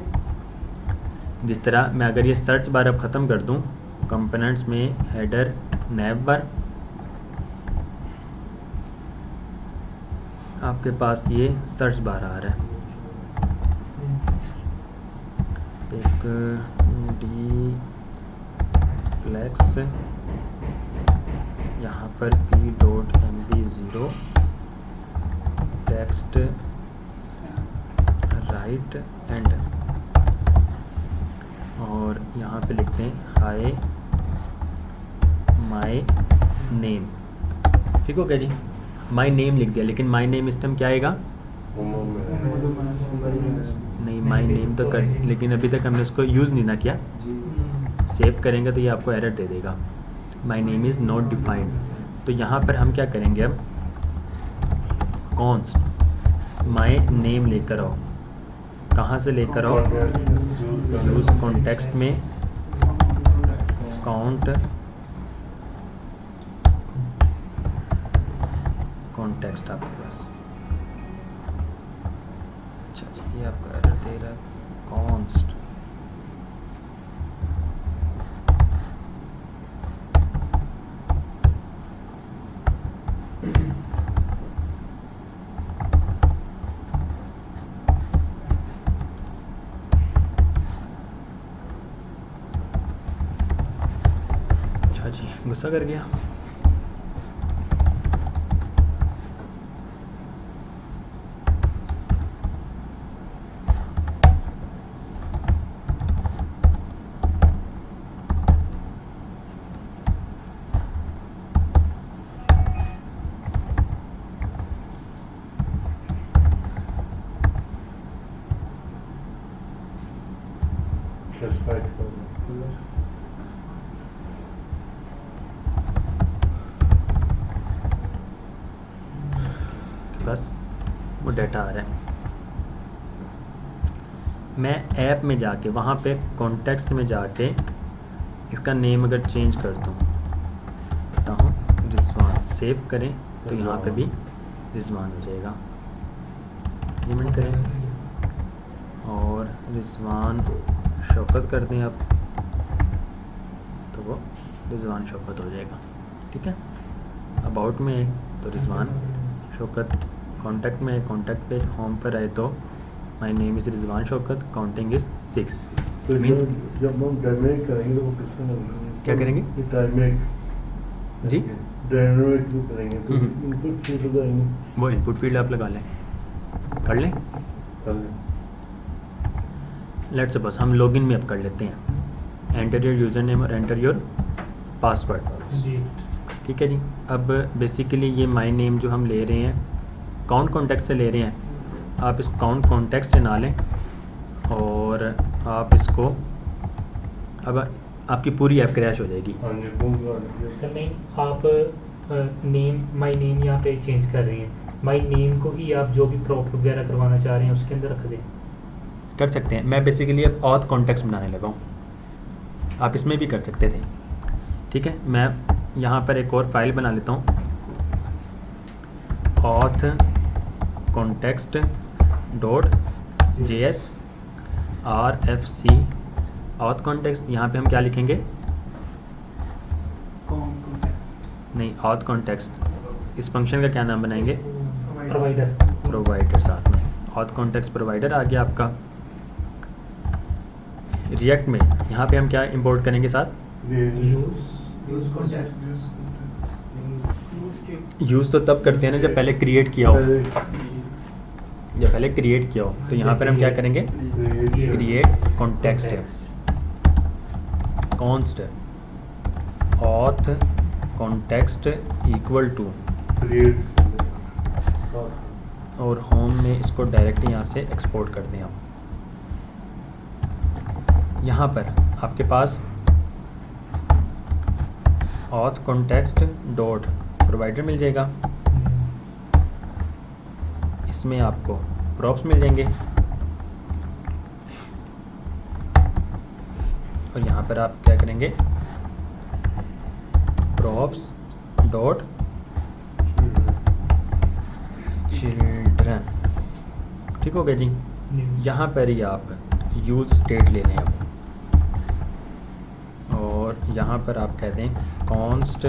जिस तरह मैं अगर ये सर्च बार अब ख़त्म कर दूं, कंपोनेंट्स में हेडर नैव बार, आपके पास ये सर्च बार आ रहा है। एक डी फ्लैक्स, यहाँ पर p.mb0 टेक्स्ट राइट एंड, और यहाँ पे लिखते हैं हाय माय नेम। ठीक हो गया जी, माय नेम लिख दिया, लेकिन माय नेम इस टाइम क्या आएगा? नहीं, माय नेम तो कर, लेकिन अभी तक हमने उसको यूज़ नहीं ना किया। सेव करेंगे तो ये आपको एरर दे देगा, my name is not defined. तो यहाँ पर हम क्या करेंगे, अब कॉन्स्ट माय नेम लेकर आओ। कहाँ से लेकर आओ? यूज़ कॉन्टेक्स्ट में काउंट कॉन्टेक्स्ट आपके पास। अच्छा, ये आपका एरर दे रहा है, कॉन्स्ट। गुस्सा कर गया। Satisfied करना। बस वो डाटा आ रहा है। मैं ऐप में जाके वहाँ पे कॉन्टेक्स्ट में जाके इसका नेम अगर चेंज कर दूँ, करता हूँ रिजवान, सेव करें तो यहाँ पे भी रिजवान हो जाएगा। एग्रीमेंट करें और रिजवान शौकत कर दें अब, तो वो रिजवान शौकत हो जाएगा। ठीक है, अबाउट में है तो रिजवान शौकत, कॉन्टैक्ट में है, कॉन्टैक्ट पे होम पर आए तो my name is Rizwan Shaukat, counting is 6। तो मीन्स जब हम डायनेमिक करेंगे तो वो किसमें करेंगे? क्या करेंगे? डायनेमिक जी डायनेमिक जो करेंगे तो इनपुट फील्ड लगाएंगे। वो इनपुट फील्ड आप लगा लें, कर लें। कर लें। लेट्स सपोज हम लॉगिन में अब कर लेते हैं, एंटर योर यूज़र नेम और एंटर योर पासवर्ड। जी ठीक है जी। अब बेसिकली ये माय नेम जो हम ले रहे हैं काउंट कॉन्टेक्स्ट से ले रहे हैं, आप इस काउंट कॉन्टेक्स्ट से ना लें और आप इसको, अब आपकी पूरी ऐप क्रैश हो जाएगी। हाँ जी, वो सर नहीं, आप नेम माय नेम यहाँ पे चेंज कर रही हैं, माय नेम को ही आप जो भी प्रॉप वगैरह करवाना चाह रहे हैं उसके अंदर रख दें। कर सकते हैं। मैं बेसिकली अब ऑथ कॉन्टेक्स्ट बनाने लगा हूँ, आप इसमें भी कर सकते थे। ठीक है, मैं यहाँ पर एक और फाइल बना लेता हूँ, auth context .js rfc auth context. यहाँ पे हम क्या लिखेंगे? नहीं, ऑथ कॉन्टेक्स्ट। इस फंक्शन का क्या नाम बनाएंगे? प्रोवाइडर। प्रोवाइडर साथ में, ऑथ कॉन्टेक्स्ट प्रोवाइडर आ गया आपका। रिएक्ट में यहाँ पे हम क्या इंपोर्ट करेंगे साथ? यूज़ तो तब करते हैं ना जब पहले क्रिएट किया हो, जब पहले क्रिएट किया हो। तो यहाँ पर हम क्या करेंगे? क्रिएट कॉन्टेक्स्ट है, const auth context equal to, और होम में इसको डायरेक्ट यहाँ से एक्सपोर्ट कर दें हम। यहाँ पर आपके पास ऑथ कॉन्टेक्स्ट डॉट प्रोवाइडर मिल जाएगा, इसमें आपको प्रॉप्स मिल जाएंगे और यहाँ पर आप क्या करेंगे? Props dot children. ठीक हो गया जी। यहाँ पर ही आप यूज स्टेट ले लें अब, और यहाँ पर आप कह दें const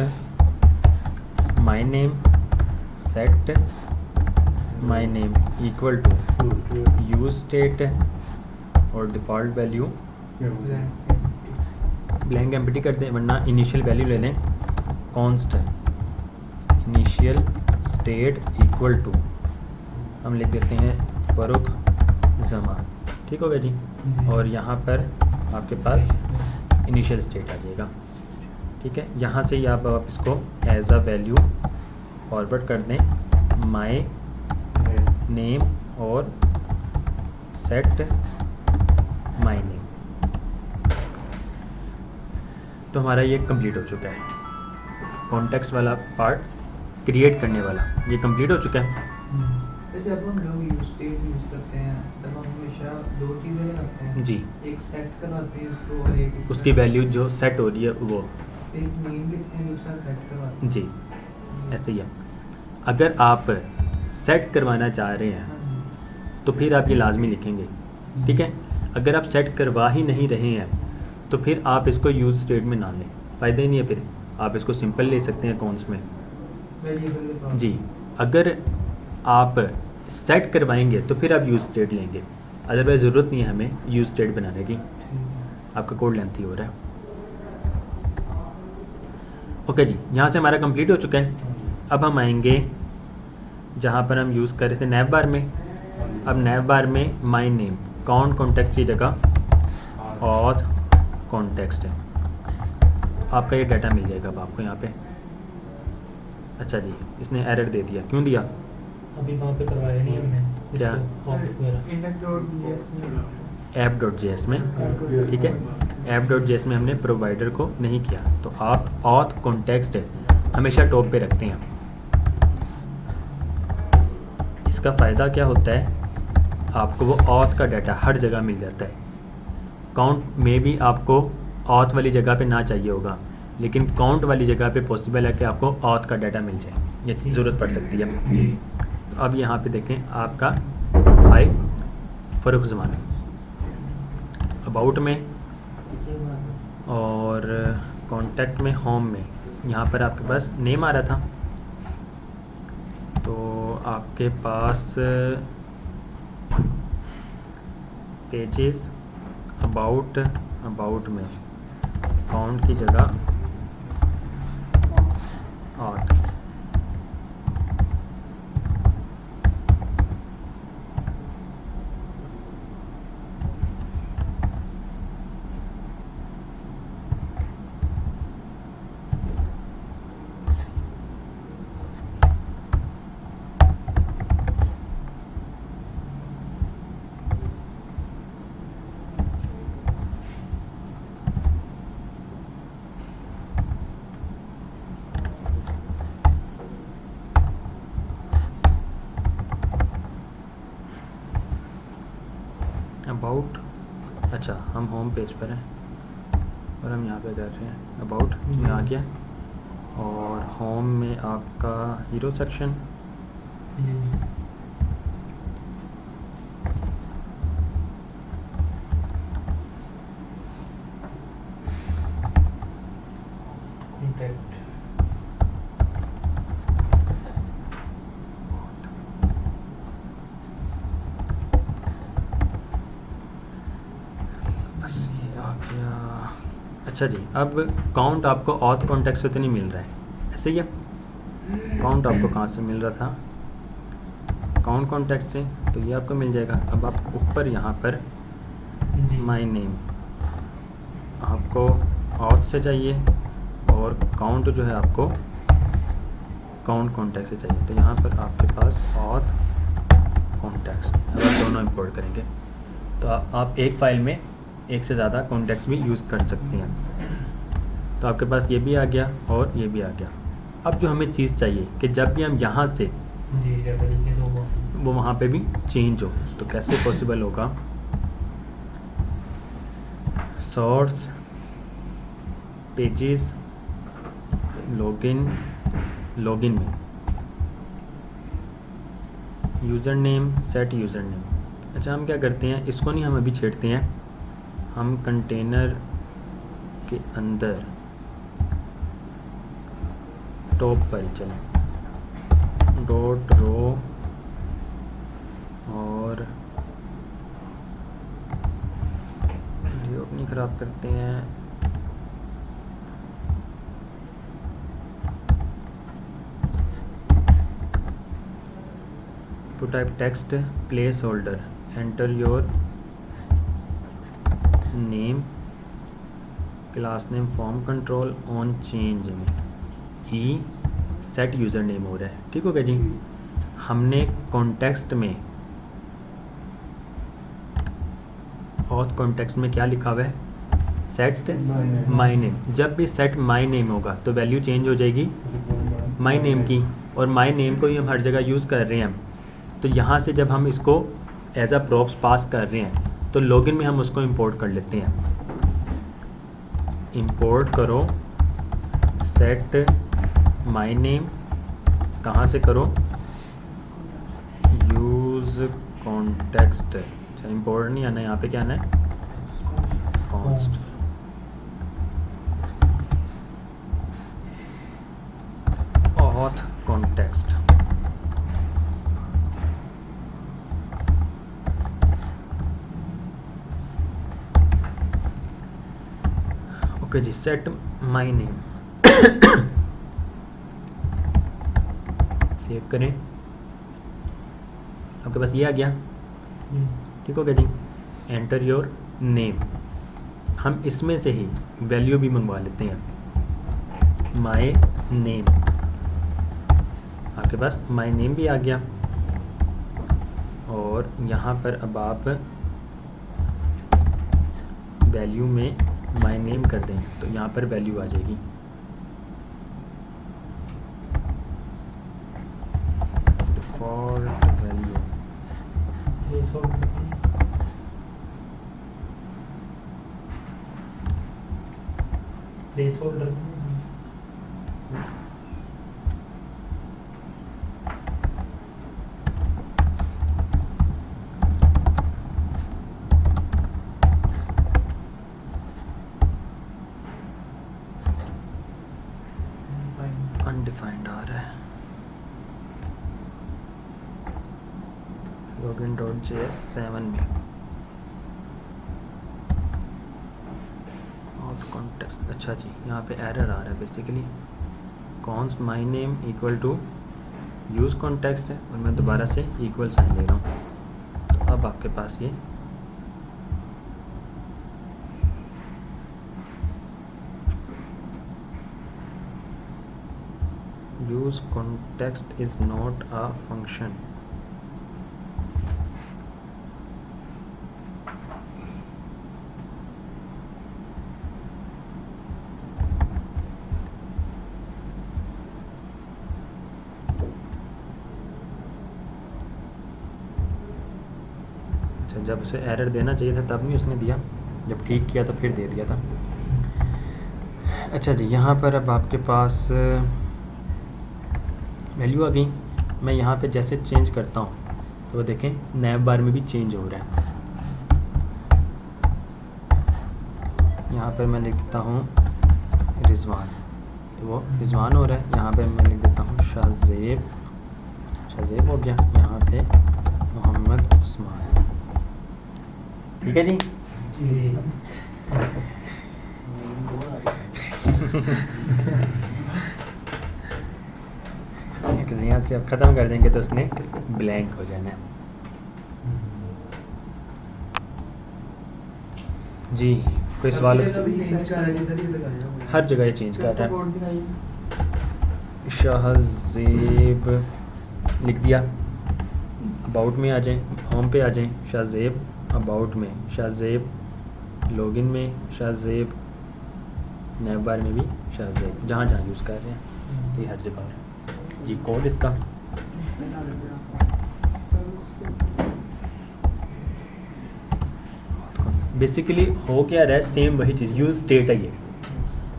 my name set my name equal to use state और डिफ़ॉल्ट वैल्यू ब्लैंक एम्प्टी कर दें, वरना इनिशियल वैल्यू ले लें, const initial state equal to हम लिख देते हैं फरुख जमा। ठीक हो गया जी। और यहाँ पर आपके पास इनिशियल स्टेट आ जाएगा। ठीक है, यहाँ से ही आप इसको एज अ वैल्यू फॉरवर्ड कर दें, माय नेम और सेट माय नेम। तो हमारा ये कंप्लीट हो चुका है, कॉन्टेक्स्ट वाला पार्ट क्रिएट करने वाला ये कंप्लीट हो चुका है। तो जब हम लोग यूज स्टेट यूज करते हैं तब हम हमेशा दो चीज़ें रखते हैं जी, एक सेट करवाते हैं इसको और एक उसकी वैल्यू जो सेट हो रही है वो एक नेम लिखते हैं दूसरा सेट करवाते हैं। जी ऐसे ही है। अगर आप सेट करवाना चाह रहे हैं हाँ जी। तो फिर आप ये लाजमी लिखेंगे। ठीक है, अगर आप सेट करवा ही नहीं रहे हैं तो फिर आप इसको यूज़ स्टेट में ना लें, फ़ायदा ही नहीं है। फिर आप इसको सिंपल ले सकते हैं कॉन्स में। वेरिएबल के तौर जी, अगर आप सेट करवाएंगे तो फिर आप यूज़ स्टेट लेंगे, अदरवाइज़ ज़रूरत नहीं है हमें यूज़ स्टेट बनाने की। ठीक है। आपका कोड लेंथी हो रहा है। ओके जी, यहाँ से हमारा कंप्लीट हो चुका है। अब हम आएंगे जहाँ पर हम यूज़ कर रहे थे नैव बार में। अब नैव बार में माई नेम काउंट कॉन्टेक्स्ट की जगह ऑथ कॉन्टेक्स्ट है, आपका ये डाटा मिल जाएगा अब आपको यहाँ पे। अच्छा जी, इसने एरर दे दिया, क्यों दिया? अभी वहाँ पे करवाया नहीं हमने क्या? इसको ऑफिस वगैरह। app.js में, ठीक है, app.js में हमने प्रोवाइडर को नहीं किया, तो आप ऑथ कॉन्टेक्स्ट हमेशा टॉप पे रखते हैं। इसका फ़ायदा क्या होता है, आपको वो ऑथ का डाटा हर जगह मिल जाता है। काउंट में भी आपको ऑथ वाली जगह पे ना चाहिए होगा, लेकिन काउंट वाली जगह पे पॉसिबल है कि आपको ऑथ का डाटा मिल जाए, ये ज़रूरत पड़ सकती है। तो अब यहाँ पे देखें आपका हाई फ़रूख ज़मान अबाउट में और कॉन्टैक्ट में, होम में, यहाँ पर आपके पास नेम आ रहा था, तो आपके पास पेजेस अबाउट में काउंट की जगह ऑथ। अबाउट, अच्छा हम होम पेज पर हैं और हम यहाँ पे कर रहे हैं अबाउट में आ गया, और होम में आपका हीरो सेक्शन, कॉन्टैक्ट। बस ये आ गया। अच्छा जी, अब काउंट आपको ऑथ कॉन्टेक्स्ट से तो नहीं मिल रहा है, ऐसे ही है। काउंट आपको कहाँ से मिल रहा था? काउंट कॉन्टेक्स्ट से, तो ये आपको मिल जाएगा। अब आप ऊपर यहाँ पर माय नेम आपको ऑथ से चाहिए, और काउंट जो है आपको काउंट कॉन्टेक्स्ट से चाहिए, तो यहाँ पर आपके पास ऑथ कॉन्टेक्स्ट, अब आप दोनों इंपोर्ट करेंगे तो आप एक फ़ाइल में एक से ज़्यादा कॉन्टेक्स्ट भी यूज़ कर सकते हैं। तो आपके पास ये भी आ गया और ये भी आ गया। अब जो हमें चीज़ चाहिए कि जब भी हम यहाँ से जी डाटा लिखे तो वो वहाँ पे भी चेंज हो, तो कैसे पॉसिबल होगा? सोर्स पेजेस लॉगिन में user name set user name. अच्छा, हम क्या करते हैं, इसको नहीं हम अभी छेड़ते हैं, हम कंटेनर के अंदर टॉप पर ही चलें, डॉट रो और वीडियो नहीं ख़राब करते हैं, to type text placeholder, enter your name, class name form control on change में ई सेट यूज़र नेम हो रहा है, ठीक हो गया जी। हमने कॉन्टेक्स्ट में ऑथ कॉन्टेक्स्ट में क्या लिखा हुआ है? Set my name. जब भी सेट माई नेम होगा तो वैल्यू चेंज हो जाएगी माई नेम की, और माई नेम को ही हम हर जगह यूज़ कर रहे हैं। तो यहाँ से जब हम इसको एज अ प्रॉप्स पास कर रहे हैं तो लॉगिन में हम उसको इंपोर्ट कर लेते हैं। इंपोर्ट करो सेट माई नेम, कहाँ से करो? Use context. अच्छा, इंपोर्ट नहीं आना, यहाँ पे क्या आना है? कॉन्स्ट। Auth context. ओके जी, सेट माई नेम सेव करें, आपके पास ये आ गया, ठीक हो गया जी। एंटर योर नेम, हम इसमें से ही वैल्यू भी मंगवा लेते हैं। माय नेम, आपके पास माय नेम भी आ गया, और यहाँ पर अब आप वैल्यू में माय नेम कर दें तो यहाँ पर वैल्यू आ जाएगी। Default value, placeholder undefined आ रहा है। login.js 7 में ऑथ कॉन्टेक्स्ट, अच्छा जी यहाँ पे एरर आ रहा है basically. Const my name equal to use context है और मैं दोबारा से इक्वल साइन ले रहा हूँ, तो अब आपके पास ये use context is not a function। अच्छा, जब उसे एरर देना चाहिए था तब नहीं उसने दिया, जब ठीक किया तो फिर दे दिया था। अच्छा जी, यहाँ पर अब आपके पास वैल्यू आ गई। मैं यहाँ पे जैसे चेंज करता हूँ तो देखें नैब बार में भी चेंज हो रहा है। यहाँ पर मैं लिख देता हूँ रिजवान, तो वो रिजवान हो रहा है। यहाँ पे मैं लिख देता हूँ शाहजेब, शाहजेब हो गया। यहाँ पे मोहम्मद उस्मान, ठीक है जी। यहाँ से अब ख़त्म कर देंगे तो उसने ब्लैंक हो जाना है जी। कोई सवाल? हर जगह ये चेंज कर रहा है। शाहजेब लिख दिया, अबाउट में आ जाएं, होम पे आ जाएं, शाहजेब अबाउट में, शाहजेब लॉगिन में, शाहजेब नैब बार में भी शाहजेब, जहाँ जहाँ यूज़ कर रहे हैं ये हर जगह जी। कोड इसका बेसिकली हो क्या रहा है, सेम वही चीज़, यूज स्टेट है ये,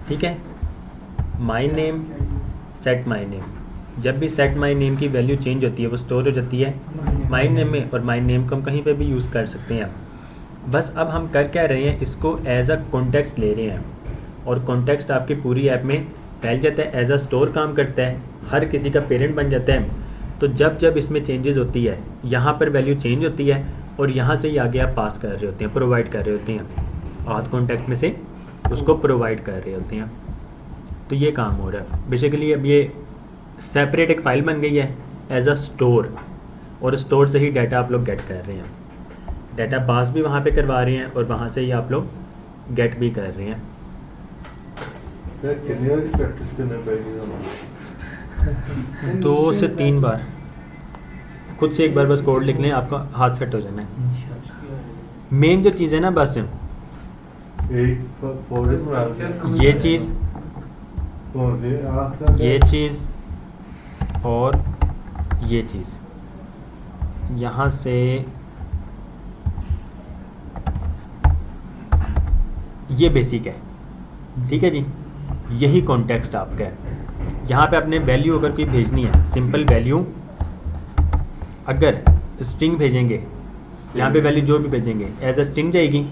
ठीक है। माई नेम, सेट माई नेम, जब भी सेट माई नेम की वैल्यू चेंज होती है वो स्टोर हो जाती है माई नेम में, और माई नेम को हम कहीं पे भी यूज़ कर सकते हैं। बस अब हम कर क्या रहे हैं, इसको एज अ कॉन्टेक्स्ट ले रहे हैं, और कॉन्टेक्स्ट आपकी पूरी ऐप में फैल जाता है, एज अ स्टोर काम करता है, हर किसी का पेरेंट बन जाता है। तो जब जब इसमें चेंजेस होती है, यहाँ पर वैल्यू चेंज होती है और यहाँ से ही आगे आप पास कर रहे होते हैं, प्रोवाइड कर रहे होते हैं, ऑथ कॉन्टेक्ट में से उसको प्रोवाइड कर रहे होते हैं। तो ये काम हो रहा है बेसिकली। अब ये सेपरेट एक फ़ाइल बन गई है एज अ स्टोर, और स्टोर से ही डाटा आप लोग गेट कर रहे हैं, डाटा पास भी वहाँ पे करवा रहे हैं और वहाँ से ही आप लोग गेट भी कर रहे हैं। सर कितनी बार प्रैक्टिस करना पड़ेगी हमें? 2 से 3 बार, खुद से एक बार बस कोड लिख लें, आपका हाथ सेट हो जाना है। मेन जो चीज़ है ना, बस एक फोल्डर बना ये चीज़, ये चीज़ और ये चीज़, यहाँ से ये बेसिक है, ठीक है जी। यही कॉन्टेक्स्ट आपका है। यहाँ पे आपने वैल्यू अगर कोई भेजनी है, सिंपल वैल्यू, अगर स्ट्रिंग भेजेंगे, यहाँ पे वैल्यू जो भी भेजेंगे एज अ स्ट्रिंग जाएगी,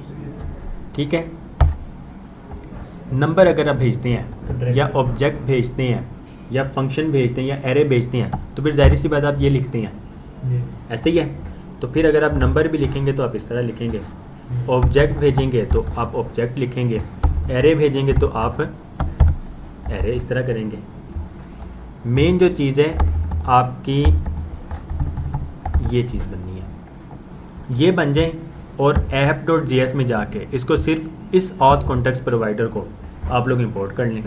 ठीक है। नंबर अगर आप भेजते हैं या ऑब्जेक्ट भेजते हैं या फंक्शन भेजते हैं या एरे भेजते हैं, तो फिर जाहिर सी बात आप ये लिखते हैं, ऐसे ही है। तो फिर अगर आप नंबर भी लिखेंगे तो आप इस तरह लिखेंगे, ऑब्जेक्ट भेजेंगे तो आप ऑब्जेक्ट लिखेंगे, एरे भेजेंगे तो आप एरे इस तरह करेंगे। मेन जो चीज़ है आपकी ये चीज़ बननी है, ये बन जाए और app.js में जाके इसको सिर्फ इस auth कॉन्टेक्स्ट प्रोवाइडर को आप लोग इंपोर्ट कर लें।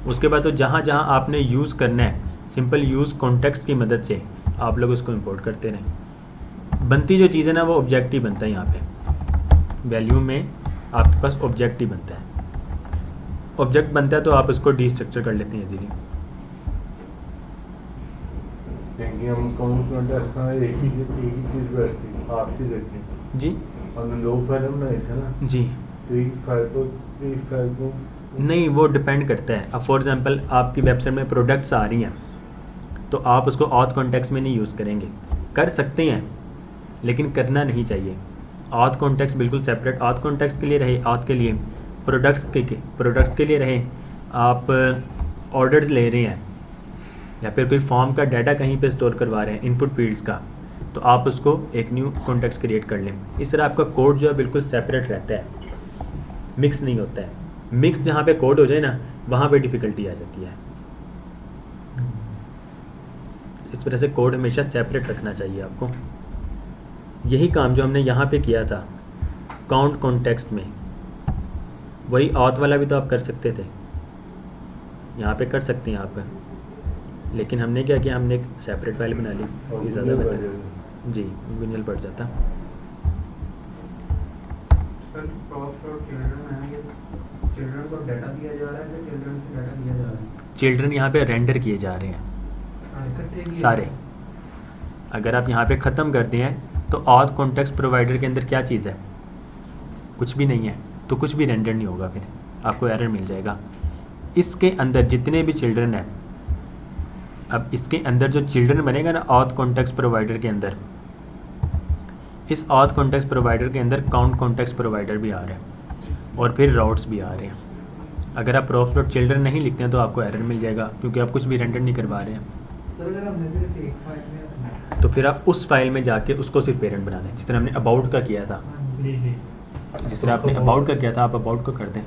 उसके बाद तो जहाँ जहाँ आपने यूज़ करना है सिंपल यूज़ कॉन्टेक्स्ट की मदद से आप लोग उसको इंपोर्ट करते रहें। बनती जो चीज़ है ना वो ऑब्जेक्ट ही बनता है, यहाँ पे वैल्यू में आपके पास ऑब्जेक्ट ही बनता है। ऑब्जेक्ट बनता है तो आप उसको डीस्ट्रक्चर कर लेते हैं इजीली। क्योंकि हम कॉन्टेक्स्ट का एक ही चीज़ बैठती आपसी देखते जी हमने लोग फाइल बनाए थे ना, जी तो एक फाइल को नहीं, वो डिपेंड करता है। अब फॉर एग्जांपल आपकी वेबसाइट में प्रोडक्ट्स आ रही हैं तो आप उसको ऑथ कॉन्टेक्स्ट में नहीं यूज़ करेंगे, कर सकते हैं लेकिन करना नहीं चाहिए। ऑथ कॉन्टेक्स्ट बिल्कुल सेपरेट, ऑथ कॉन्टेक्स्ट के लिए रहे, ऑथ के लिए प्रोडक्ट्स के लिए रहे। आप ऑर्डर्स ले रहे हैं या फिर कोई फॉर्म का डाटा कहीं पे स्टोर करवा रहे हैं इनपुट फील्ड्स का, तो आप उसको एक न्यू कॉन्टेक्स्ट क्रिएट कर लें। इस तरह आपका कोड जो है बिल्कुल सेपरेट रहता है, मिक्स नहीं होता है। मिक्स जहाँ पे कोड हो जाए ना वहाँ पे डिफ़िकल्टी आ जाती है। इस वजह से कोड हमेशा सेपरेट रखना चाहिए आपको। यही काम जो हमने यहाँ पे किया था काउंट कॉन्टेक्स्ट में, वही ऑथ वाला भी तो आप कर सकते थे, यहाँ पे कर सकते हैं आप, लेकिन हमने क्या किया, हमने एक सेपरेट फाइल बना ली, ये ज़्यादा बेहतर है। जी विनियल बढ़ जाता। सर प्रॉप्स और चिल्ड्रन है, ये चिल्ड्रन को डाटा दिया जा रहा है या चिल्ड्रन से डाटा दिया जा रहा है? चिल्ड्रन यहाँ पे रेंडर किए जा रहे हैं इकट्ठे किए सारे। अगर आप यहाँ पे ख़त्म करते हैं तो ऑथ कॉन्टेक्स्ट प्रोवाइडर के अंदर क्या चीज़ है, कुछ भी नहीं है, तो कुछ भी रेंडर नहीं होगा, फिर आपको एरर मिल जाएगा। इसके अंदर जितने भी चिल्ड्रन हैं, अब इसके अंदर जो चिल्ड्रन बनेगा ना ऑथ कॉन्टेक्स्ट प्रोवाइडर के अंदर, इस ऑथ कॉन्टेक्स्ट प्रोवाइडर के अंदर काउंट कॉन्टेक्स्ट प्रोवाइडर भी आ रहा है और फिर राउट्स भी आ रहे हैं। अगर आप props.children नहीं लिखते हैं तो आपको एरर मिल जाएगा, क्योंकि आप कुछ भी रेंडर नहीं करवा रहे हैं। सर अगर हमने सिर्फ एक फाइल में तो फिर आप उस फाइल में जाके उसको सिर्फ पेरेंट बना दें, जिस तरह हमने अबाउट का किया था। जी जी जिस तरह आपने अबाउट का किया था आप अबाउट को कर दें।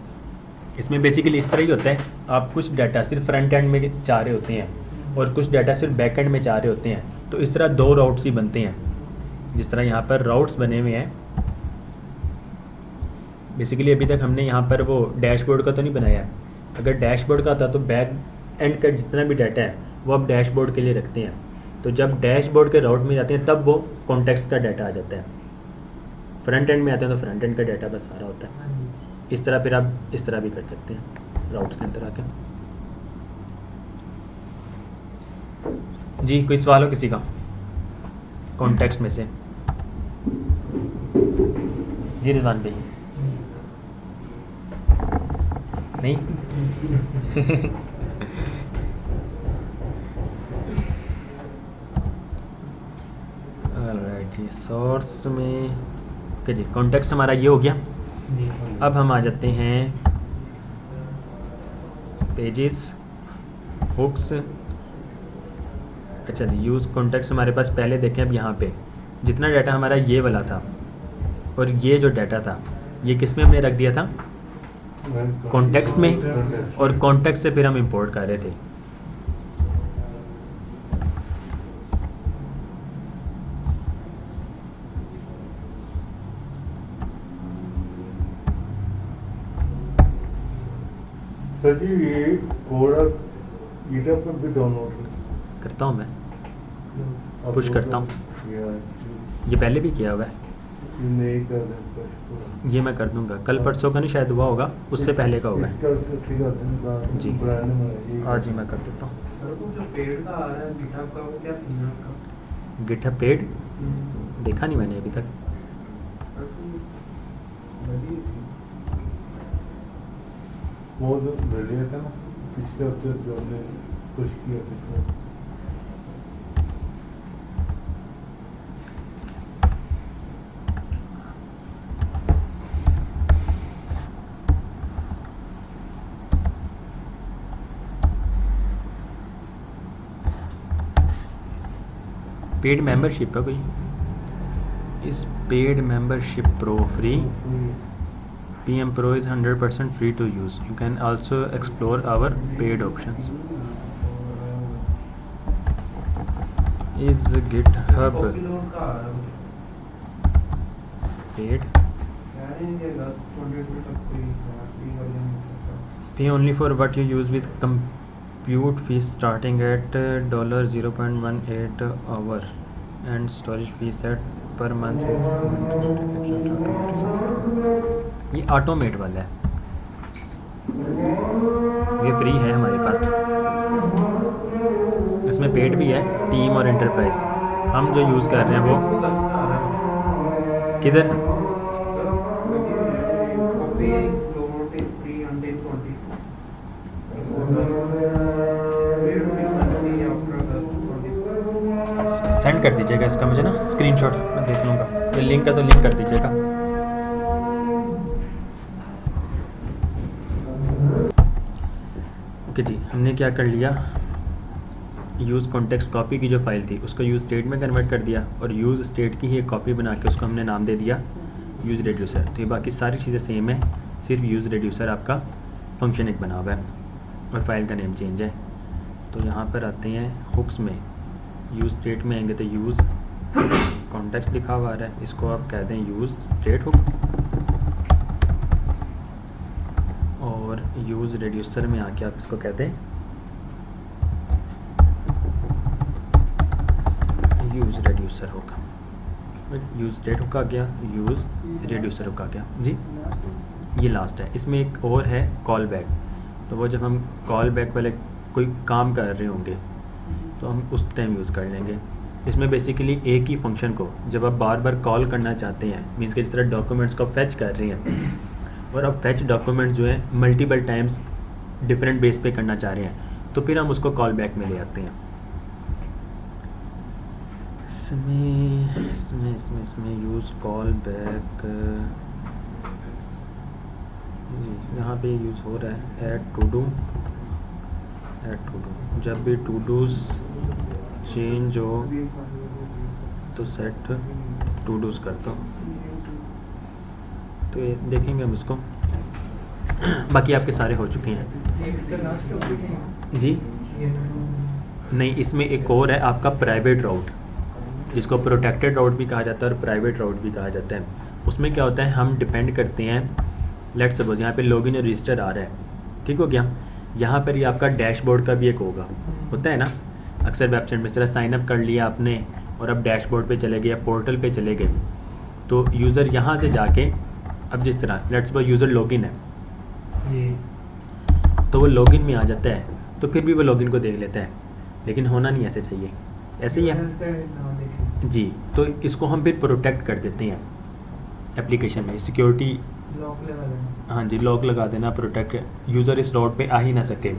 इसमें बेसिकली इस तरह ही होता है, आप कुछ डाटा सिर्फ फ्रंट एंड में चाह रहे होते हैं और कुछ डाटा सिर्फ बैक एंड में चाह रहे होते हैं, तो इस तरह दो राउट्स ही बनते हैं। जिस तरह यहाँ पर राउट्स बने हुए हैं, बेसिकली अभी तक हमने यहाँ पर वो डैशबोर्ड का तो नहीं बनाया है। अगर डैशबोर्ड का था तो बैक एंड का जितना भी डाटा है वो आप डैशबोर्ड के लिए रखते हैं, तो जब डैशबोर्ड के राउट में जाते हैं तब वो कॉन्टेक्स्ट का डाटा आ जाता है। फ्रंट एंड में आते हैं तो फ्रंट एंड का डाटा बस सारा होता है। इस तरह फिर आप इस तरह भी कर सकते हैं राउट्स के अंदर आके। जी कोई सवाल हो किसी का कॉन्टेक्स्ट में से? जी रिजवान भाई नहीं? ऑलराइट जी, सोर्स में ओके जी, कॉन्टेक्स्ट हमारा ये हो गया। जी अब हम आ जाते हैं पेजेस, हुक्स। अच्छा जी, यूज़ कॉन्टेक्स्ट हमारे पास पहले देखें। अब यहाँ पे जितना डाटा हमारा ये वाला था और ये जो डाटा था ये किस में हमने रख दिया था, कॉन्टेक्स्ट में, और कॉन्टेक्स्ट से फिर हम इंपोर्ट कर रहे थे। सर जी ये कोड गिटहब पर भी डाउनलोड करता हूँ मैं, कर पुश करता हूँ। ये पहले भी किया हुआ है, नहीं कर सकता। ये मैं कर दूंगा। कल परसों का नहीं शायद हुआ होगा, उससे पहले का होगा। जी। आज ही मैं कर देता हूँ। सर वो जो पेड़ का आ रहा है गिटहब का, वो क्या थी आपका? गिटहब पेड देखा नहीं मैंने अभी तक। वो जो भेजा था ना पिछले हफ्ते जो हमने पुश किया पिछले, पेड मेंबरशिप है कोई? इस paid membership pro free PM Pro is 100% free to use. You can also explore our paid options. Is GitHub copy load का आ रहा है कुछ। पेड कह रहे हैं कि 10-20 तक फ्री वर्जन मिल सकता है। पे only for what you use with compute fees starting at $0.18 hour and storage fee set per month is ये ऑटोमेट वाला है, ये फ्री है हमारे पास। इसमें पेड भी है, टीम और एंटरप्राइज। हम जो यूज़ कर रहे हैं वो गलत आ रहा है। किधर, copy load is free until 20 send कर दीजिएगा इसका मुझे ना स्क्रीनशॉट, मैं देख लूँगा। ये लिंक का तो लिंक कर दीजिएगा। ओके जी, हमने क्या कर लिया, यूज़ कॉन्टेक्स्ट कॉपी की जो फाइल थी उसको यूज़ स्टेट में कन्वर्ट कर दिया, और यूज़ स्टेट की ही एक कॉपी बना के उसको हमने नाम दे दिया यूज़ रेड्यूसर। तो ये बाकी सारी चीज़ें सेम है, सिर्फ यूज़ रेड्यूसर आपका फंक्शन एक बना हुआ है और फाइल का नेम चेंज है। तो यहाँ पर आते हैं हुक्स में, यूज़ स्टेट में आएंगे तो यूज़ कॉन्टेक्स्ट लिखा हुआ आ रहा है, इसको आप कह दें यूज़ स्टेट हुक। और यूज़ रेड्यूसर में आके आप इसको कहते हैं use reducer hook. Use state hook आ गया, यूज़ रेड्यूसर हुक आ गया जी। ये लास्ट है। इसमें एक और है कॉल बैक, तो वो जब हम कॉल बैक वाले कोई काम कर रहे होंगे तो हम उस टाइम यूज़ कर लेंगे। इसमें बेसिकली एक ही फंक्शन को जब आप बार बार कॉल करना चाहते हैं, मीन्स कि जिस तरह डॉक्यूमेंट्स को फैच कर रहे हैं और अब फैच डॉक्यूमेंट्स जो है मल्टीपल टाइम्स डिफरेंट बेस पे करना चाह रहे हैं, तो फिर हम उसको कॉल बैक में ले आते हैं। इसमें यूज़ कॉल बैक, यहाँ पे यूज़ हो रहा है ऐड टू डू। जब भी टू डूज चेंज हो तो सेट टू डूज कर दो। तो ये देखेंगे हम इसको, बाकी आपके सारे हो चुके हैं जी। नहीं, इसमें एक और है आपका प्राइवेट राउट, जिसको प्रोटेक्टेड राउट भी कहा जाता है और प्राइवेट राउट भी कहा जाता है। उसमें क्या होता है, हम डिपेंड करते हैं, लेट्स सपोज यहाँ पे लॉगिन और रजिस्टर आ रहा है, ठीक हो गया। यहाँ पर ये आपका डैशबोर्ड का भी एक होता है ना, अक्सर वेबसाइट में इस तरह साइन अप कर लिया आपने और अब डैशबोर्ड पे चले गए या पोर्टल पे चले गए, तो यूज़र यहाँ से जाके अब जिस तरह लेट्स सपोज यूज़र लॉगिन है तो वो लॉगिन में आ जाता है, तो फिर भी वो लॉगिन को देख लेता है, लेकिन होना नहीं ऐसे चाहिए, ऐसे ही है जी। तो इसको हम फिर प्रोटेक्ट कर देते हैं एप्लीकेशन में, सिक्योरिटी हाँ जी, लॉक लगा देना, प्रोटेक्ट, यूज़र इस राउट पे आ ही ना सके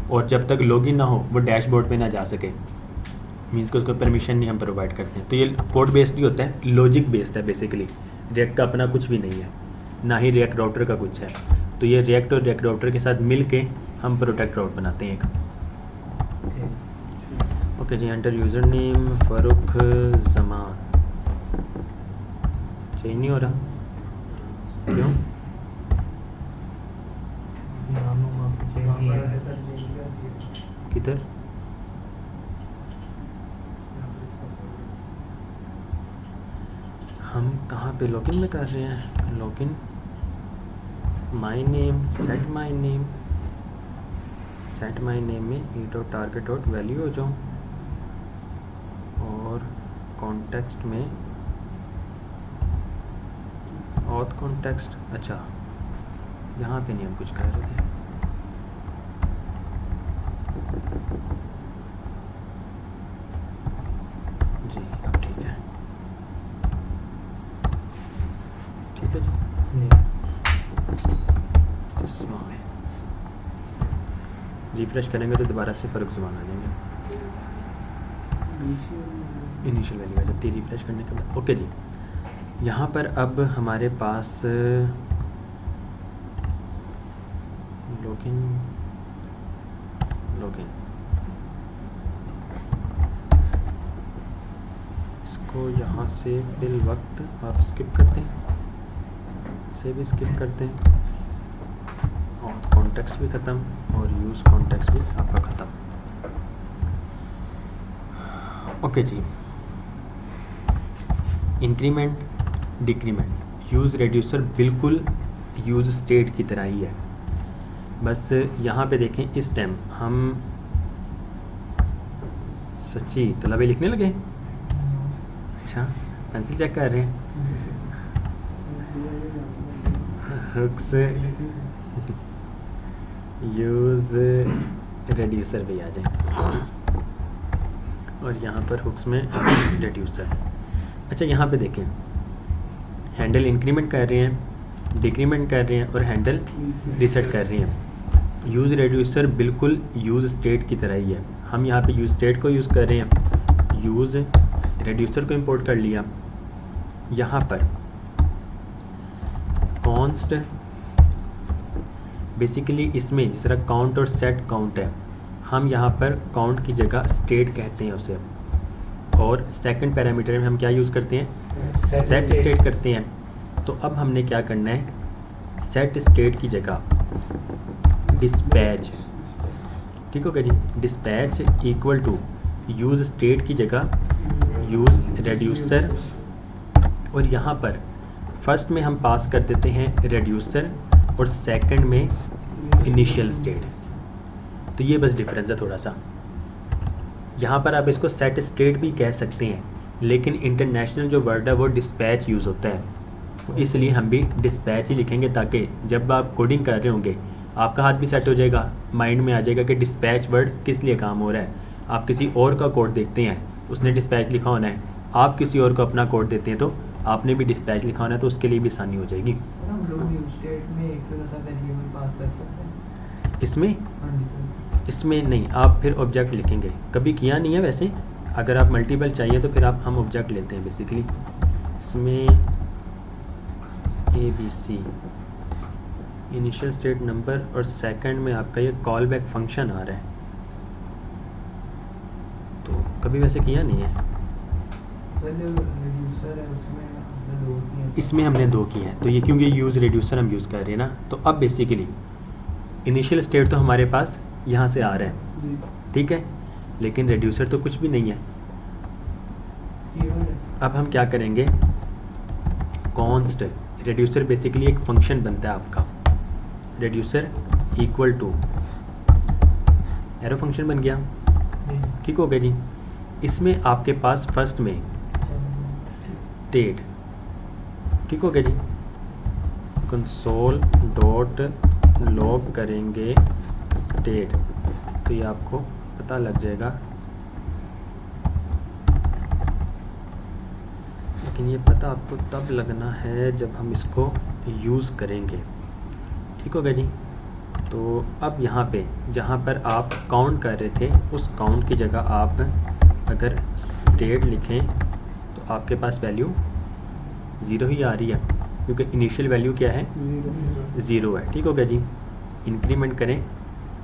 और जब तक लॉगिन ना हो वो डैशबोर्ड पे ना जा सके, मीन्स कि उसको परमिशन नहीं हम प्रोवाइड करते हैं। तो ये कोड बेस्ड ही होता है, लॉजिक बेस्ड है बेसिकली, रिएक्ट का अपना कुछ भी नहीं है, ना ही रिएक्ट राउटर का कुछ है। तो ये रिएक्ट और रिएक्ट राउटर के साथ मिल के हम प्रोटेक्ट राउट बनाते हैं एक। ओके जी, एंटर यूज़र नेम फ़ारूक ज़मान, चेंज नहीं हो रहा, क्यों? किधर? हम कहाँ पे लॉगिन में कर रहे हैं? Login my name, set my name, set my name में e dot target dot value हो जाऊँ और कॉन्टेक्स्ट में ऑथ कॉन्टेक्स्ट। अच्छा, यहाँ पे नहीं हम कुछ कह रहे थे। जी अब ठीक है, ठीक है जी। रिफ्रेश करेंगे तो दोबारा से फ़ारूक ज़मान आ जाएंगे, इनिशियल वैल्यू आ जाती है रिफ्रेश करने के बाद। ओके जी, यहाँ पर अब हमारे पास लॉगिन इसको यहाँ से फिल वक्त आप स्किप करते हैं, से भी स्किप करते हैं और कॉन्टेक्स्ट भी ख़त्म और यूज़ कॉन्टेक्स्ट भी आपका ख़त्म। ओके जी, इंक्रीमेंट डिक्रीमेंट यूज़ रेड्यूसर बिल्कुल यूज़ स्टेट की तरह ही है, बस यहाँ पे देखें इस टाइम हम सच्ची तलबे लिखने लगे। अच्छा, पेंसिल चेक कर रहे हैं। हुक्स यूज़ रेड्यूसर पे आ जाए और यहाँ पर हुक्स में रेड्यूसर। अच्छा, यहाँ पे देखें हैंडल इंक्रीमेंट कर रहे हैं, डिक्रीमेंट कर रहे हैं और हैंडल रीसेट कर रहे हैं। यूज़ रेड्यूसर बिल्कुल यूज़ स्टेट की तरह ही है। हम यहाँ पे यूज़ स्टेट को यूज़ कर रहे हैं, यूज़ रेड्यूसर को इंपोर्ट कर लिया। यहाँ पर कॉन्स्ट बेसिकली इसमें जिस तरह काउंट और सेट काउंट है, हम यहाँ पर काउंट की जगह स्टेट कहते हैं उसे, और सेकंड पैरामीटर में हम क्या यूज़ करते हैं, सेट स्टेट करते हैं। तो अब हमने क्या करना है, सेट स्टेट की जगह डिस्पैच, ठीक हो गया जी, dispatch equal to use state की जगह यूज़ रेड्यूसर, और यहाँ पर फर्स्ट में हम पास कर देते हैं रेड्यूसर और सेकंड में इनिशियल स्टेट। तो ये बस डिफरेंस है थोड़ा सा। यहाँ पर आप इसको सेट स्टेट भी कह सकते हैं, लेकिन इंटरनेशनल जो वर्ड है वो डिस्पैच यूज़ होता है, तो इसलिए हम भी डिस्पैच ही लिखेंगे, ताकि जब आप कोडिंग कर रहे होंगे आपका हाथ भी सेट हो जाएगा, माइंड में आ जाएगा कि डिस्पैच वर्ड किस लिए काम हो रहा है। आप किसी और का कोड देखते हैं, उसने डिस्पैच लिखा होना है, आप किसी और को अपना कोड देते हैं तो आपने भी डिस्पैच लिखा होना है, तो उसके लिए भी आसानी हो जाएगी। हम लोग यूज स्टेट में एक से ज़्यादा वेरिएबल पास कर सकते हैं इसमें हाँ जी सर। इसमें नहीं, आप फिर ऑब्जेक्ट लिखेंगे, कभी किया नहीं है वैसे। अगर आप मल्टीपल चाहिए तो फिर हम ऑब्जेक्ट लेते हैं बेसिकली। इसमें ABC इनिशियल स्टेट नंबर और सेकंड में आपका ये कॉल बैक फंक्शन आ रहा है, तो कभी वैसे किया नहीं है। सर जो रेड्यूसर है उसमें हमने दो किए हैं। इसमें हमने दो किए हैं, तो ये क्योंकि यूज़ रेड्यूसर हम यूज़ कर रहे हैं ना, तो अब बेसिकली इनिशियल स्टेट तो हमारे पास यहाँ से आ रहा है, जी ठीक है, लेकिन रेड्यूसर तो कुछ भी नहीं है। केवल है। अब हम क्या करेंगे, कॉन्स्ट रेड्यूसर बेसिकली एक फंक्शन बनता है आपका, reducer equal to arrow function बन गया, जी ठीक हो गया जी। इसमें आपके पास फर्स्ट में स्टेट, ठीक हो गया जी, कंसोल डॉट लॉग करेंगे स्टेट, तो ये आपको पता लग जाएगा, लेकिन ये पता आपको तब लगना है जब हम इसको यूज़ करेंगे, ठीक हो गया जी। तो अब यहाँ पे जहाँ पर आप काउंट कर रहे थे, उस काउंट की जगह आप अगर स्टेट लिखें तो आपके पास वैल्यू 0 ही आ रही है, क्योंकि इनिशियल वैल्यू क्या है, 0 है, ठीक हो गया जी। इंक्रीमेंट करें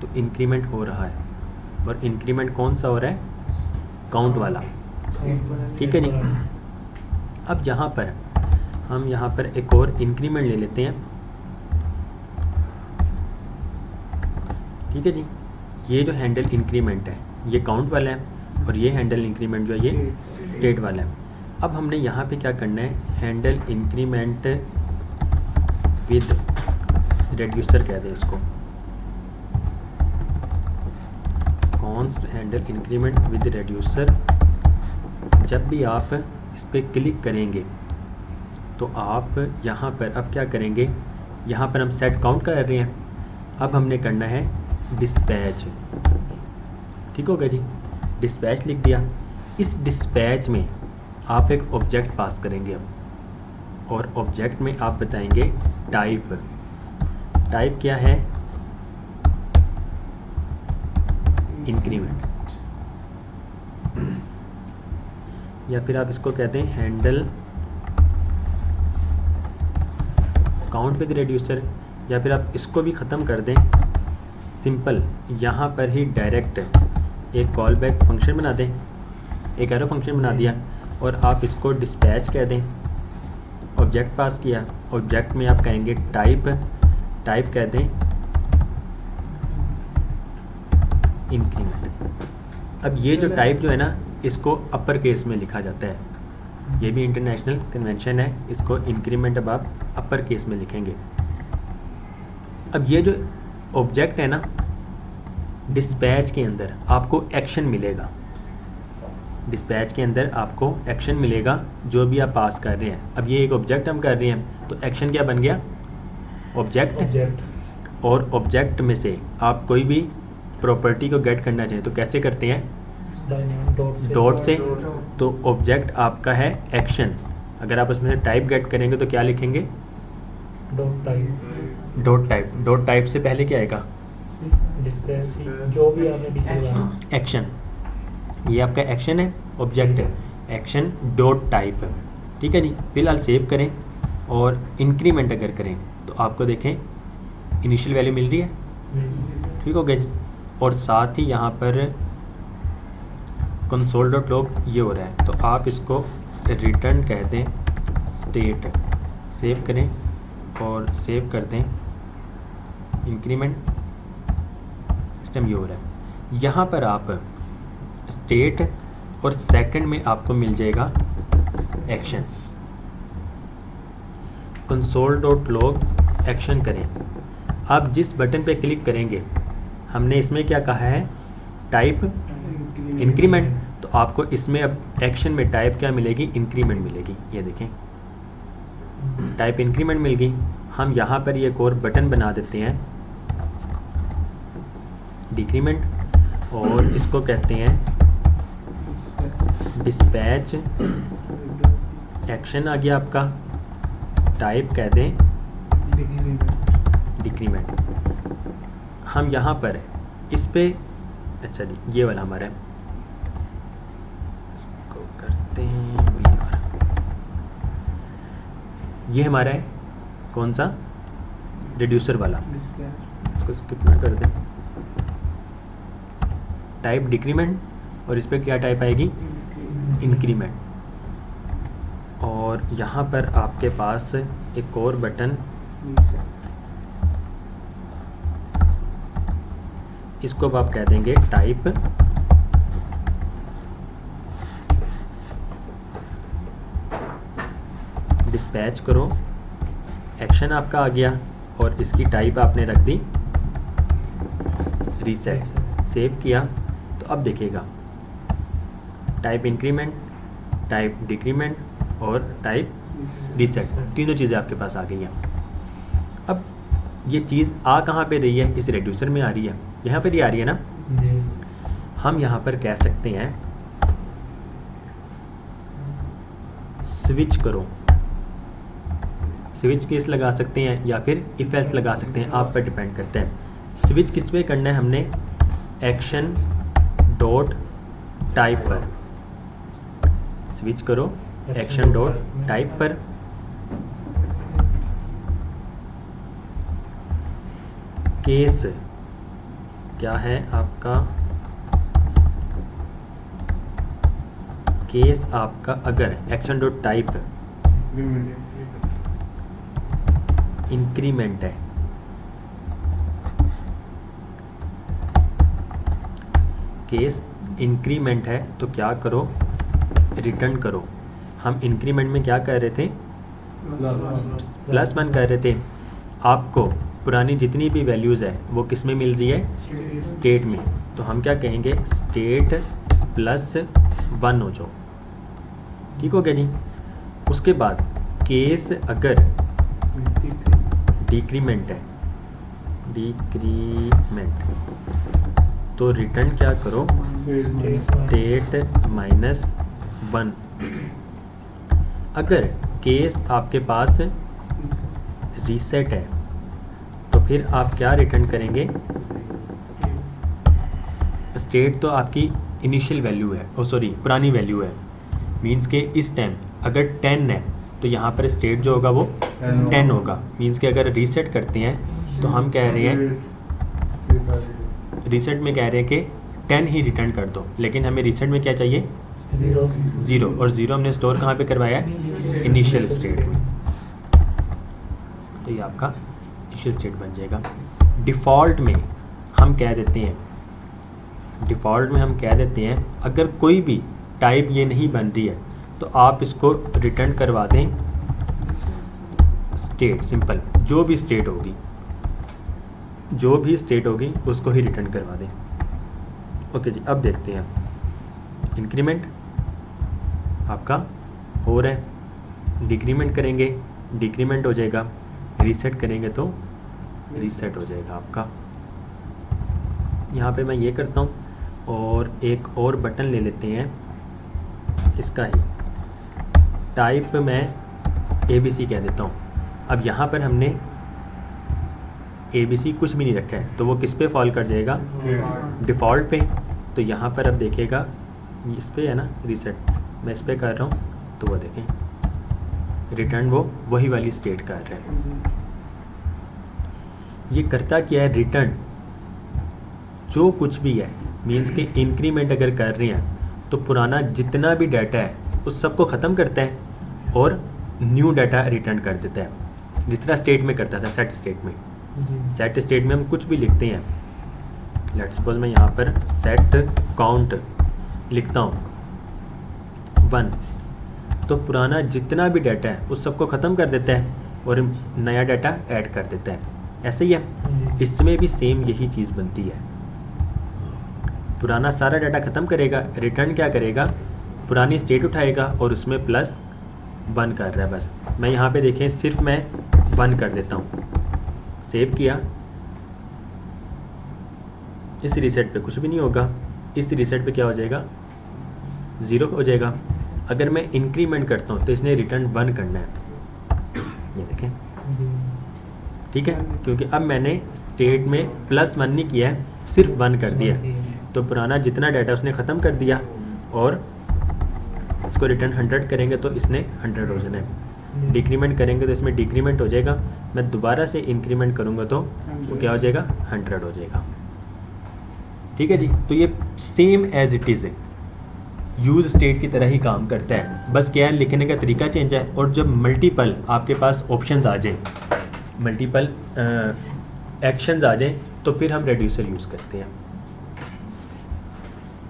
तो इंक्रीमेंट हो रहा है, और इंक्रीमेंट कौन सा हो रहा है, काउंट वाला, ठीक है जी। अब यहाँ पर हम यहाँ पर एक और इंक्रीमेंट ले लेते हैं, ठीक है जी। ये जो हैंडल इंक्रीमेंट है ये काउंट वाला है, और ये हैंडल इंक्रीमेंट जो है ये स्टेट वाला है। अब हमने यहाँ पे क्या करना है, हैंडल इंक्रीमेंट विद रेड्यूसर कहते हैं इसको, const handle increment with reducer. जब भी आप इस पर क्लिक करेंगे तो आप यहाँ पर अब क्या करेंगे, यहाँ पर हम सेट काउंट कर रहे हैं, अब हमने करना है डिस्पैच, ठीक हो गया जी। डिस्पैच लिख दिया। इस डिस्पैच में आप एक ऑब्जेक्ट पास करेंगे अब, और ऑब्जेक्ट में आप बताएंगे टाइप। टाइप क्या है, इंक्रीमेंट, या फिर आप इसको कहते हैं हैंडल काउंट विद रेड्यूसर, या फिर आप इसको भी ख़त्म कर दें सिंपल, यहाँ पर ही डायरेक्ट एक कॉल बैक फंक्शन बना दें, एक एरो फंक्शन बना दिया, और आप इसको डिस्पैच कह दें। ऑब्जेक्ट पास किया, ऑब्जेक्ट में आप कहेंगे टाइप, टाइप कह दें इंक्रीमेंट। अब ये जो टाइप जो है ना, इसको अपर केस में लिखा जाता है। ये भी इंटरनेशनल कन्वेंशन है, इसको इंक्रीमेंट अब आप अपर केस में लिखेंगे। अब ये जो ऑब्जेक्ट है ना, डिस्पैच के अंदर आपको एक्शन मिलेगा, डिस्पैच के अंदर आपको एक्शन मिलेगा जो भी आप पास कर रहे हैं। अब ये एक ऑब्जेक्ट हम कर रहे हैं तो एक्शन क्या बन गया, ऑब्जेक्ट। और ऑब्जेक्ट में से आप कोई भी प्रॉपर्टी को गेट करना चाहें तो कैसे करते हैं, डॉट से। तो ऑब्जेक्ट आपका है एक्शन, अगर आप उसमें से टाइप गेट करेंगे तो क्या लिखेंगे, डॉट टाइप। डॉट टाइप से पहले क्या आएगा, जो भी आपने लिखा एक्शन। ये आपका एक्शन है, ऑब्जेक्ट है, एक्शन डॉट टाइप। ठीक है जी। फिलहाल सेव करें और इंक्रीमेंट अगर करें तो आपको देखें इनिशियल वैल्यू मिल रही है, ठीक हो गया जी। और साथ ही यहाँ पर कंसोल डॉट लॉग ये हो रहा है, तो आप इसको रिटर्न कह दें स्टेट। सेव करें और सेव कर दें इंक्रीमेंट, इस टाइम ये हो रहा है। यहाँ पर आप स्टेट और सेकंड में आपको मिल जाएगा action. Console dot log action करें। आप जिस बटन पे क्लिक करेंगे, हमने इसमें क्या कहा है, टाइप इंक्रीमेंट, तो आपको इसमें अब एक्शन में टाइप क्या मिलेगी, इंक्रीमेंट मिलेगी। ये देखें टाइप इंक्रीमेंट मिल गई। हम यहाँ पर ये एक और बटन बना देते हैं डिक्रीमेंट, और इसको कहते हैं डिस्पैच। एक्शन आ गया आपका, टाइप कह दें डिक्रीमेंट। हम यहाँ पर इस पे, अच्छा जी ये वाला हमारा है, इसको करते हैं VR। ये हमारा है कौन सा, रिड्यूसर वाला, इसको स्किप ना कर दें। टाइप डिक्रीमेंट और इस पर क्या टाइप आएगी, इंक्रीमेंट। और यहाँ पर आपके पास एक और बटन, इसको अब आप कह देंगे टाइप डिस्पैच करो। एक्शन आपका आ गया और इसकी टाइप आपने रख दी रीसेट। सेव किया तो अब देखिएगा टाइप इंक्रीमेंट, टाइप डिक्रीमेंट और टाइप रीसेट, तीनों चीज़ें आपके पास आ गई हैं। अब ये चीज़ आ कहाँ पे रही है, इस रेड्यूसर में आ रही है, यहाँ पर ही आ रही है ना। हम यहाँ पर कह सकते हैं स्विच करो। स्विच केस लगा सकते हैं या फिर इफ एल्स लगा सकते हैं, आप पर डिपेंड करते हैं। स्विच किस पे करना है हमने, एक्शन डॉट टाइप पर। स्विच करो एक्शन डॉट टाइप पर। केस क्या है आपका, केस आपका अगर एक्शन डॉट टाइप इंक्रीमेंट है, केस इंक्रीमेंट है तो क्या करो, रिटर्न करो। हम इंक्रीमेंट में क्या कर रहे थे, +1 कर रहे थे। आपको पुरानी जितनी भी वैल्यूज़ है वो किस में मिल रही है, स्टेट में। तो हम क्या कहेंगे, स्टेट +1 हो जाओ। ठीक हो गया जी। उसके बाद केस अगर डिक्रीमेंट है, डिक्रीमेंट, तो रिटर्न क्या करो, स्टेट -1। अगर केस आपके पास रीसेट है तो फिर आप क्या रिटर्न करेंगे, स्टेट तो आपकी इनिशियल वैल्यू है, पुरानी वैल्यू है। मींस के इस टाइम अगर 10 है तो यहाँ पर स्टेट जो होगा वो 10 होगा। मींस के अगर रीसेट करते हैं तो हम कह रहे हैं, रीसेट में कह रहे हैं कि 10 ही रिटर्न कर दो, लेकिन हमें रीसेट में क्या चाहिए, 0। और 0 हमने स्टोर कहाँ पे करवाया है, इनिशियल स्टेट में। तो ये आपका इनिशियल स्टेट बन जाएगा। डिफ़ॉल्ट में हम कह देते हैं, डिफ़ॉल्ट में हम कह देते हैं अगर कोई भी टाइप ये नहीं बन रही है तो आप इसको रिटर्न करवा दें स्टेट, सिंपल, जो भी स्टेट होगी उसको ही रिटर्न करवा दें। ओके जी, अब देखते हैं इंक्रीमेंट आपका हो रहा है, डिक्रीमेंट करेंगे डिक्रीमेंट हो जाएगा, रीसेट करेंगे तो रीसेट हो जाएगा आपका। यहाँ पे मैं ये करता हूँ और एक और बटन ले लेते हैं इसका ही, टाइप मैं ABC कह देता हूँ। अब यहाँ पर हमने ABC कुछ भी नहीं रखा है तो वो किस पे फॉल कर जाएगा, डिफ़ॉल्ट पे। तो यहाँ पर अब देखिएगा इस पे है ना रीसेट, मैं इस पे कर रहा हूँ तो वो देखें रिटर्न वो वही वाली स्टेट कर रहा है। ये करता क्या है, रिटर्न जो कुछ भी है, मीन्स के इंक्रीमेंट अगर कर रहे हैं तो पुराना जितना भी डाटा है उस सबको ख़त्म करता है और न्यू डाटा रिटर्न कर देता है, जिस तरह स्टेट में करता था, सेट स्टेट में। सेट स्टेट में हम कुछ भी लिखते हैं, लेट्स सपोज मैं यहाँ पर सेट काउंट लिखता हूँ 1, तो पुराना जितना भी डाटा है उस सबको ख़त्म कर देता है और नया डाटा ऐड कर देता है। ऐसे ही है, इसमें भी सेम यही चीज़ बनती है। पुराना सारा डाटा ख़त्म करेगा, रिटर्न क्या करेगा, पुरानी स्टेट उठाएगा और उसमें +1 कर रहा है बस। मैं यहाँ पे देखें सिर्फ मैं 1 कर देता हूँ, सेव किया, इस रीसेट पे कुछ भी नहीं होगा, इस रीसेट पे क्या हो जाएगा, 0 हो जाएगा। अगर मैं इंक्रीमेंट करता हूँ तो इसने रिटर्न 1 करना है, ये देखें, ठीक है, क्योंकि अब मैंने स्टेट में +1 नहीं किया है, सिर्फ 1 कर दिया, तो पुराना जितना डाटा उसने ख़त्म कर दिया और इसको रिटर्न 100 करेंगे तो इसने 100 हो जाना है। डिक्रीमेंट करेंगे तो इसमें डिक्रीमेंट हो जाएगा, मैं दोबारा से इंक्रीमेंट करूँगा तो वो क्या हो जाएगा, 100 हो जाएगा। ठीक है जी, तो ये same as it is use state की तरह ही काम करता है, बस क्या है लिखने का तरीका चेंज है। और जब मल्टीपल आपके पास ऑप्शंस आ जाएं, मल्टीपल एक्शंस आ जाएं तो फिर हम रेड्यूसर यूज़ करते हैं।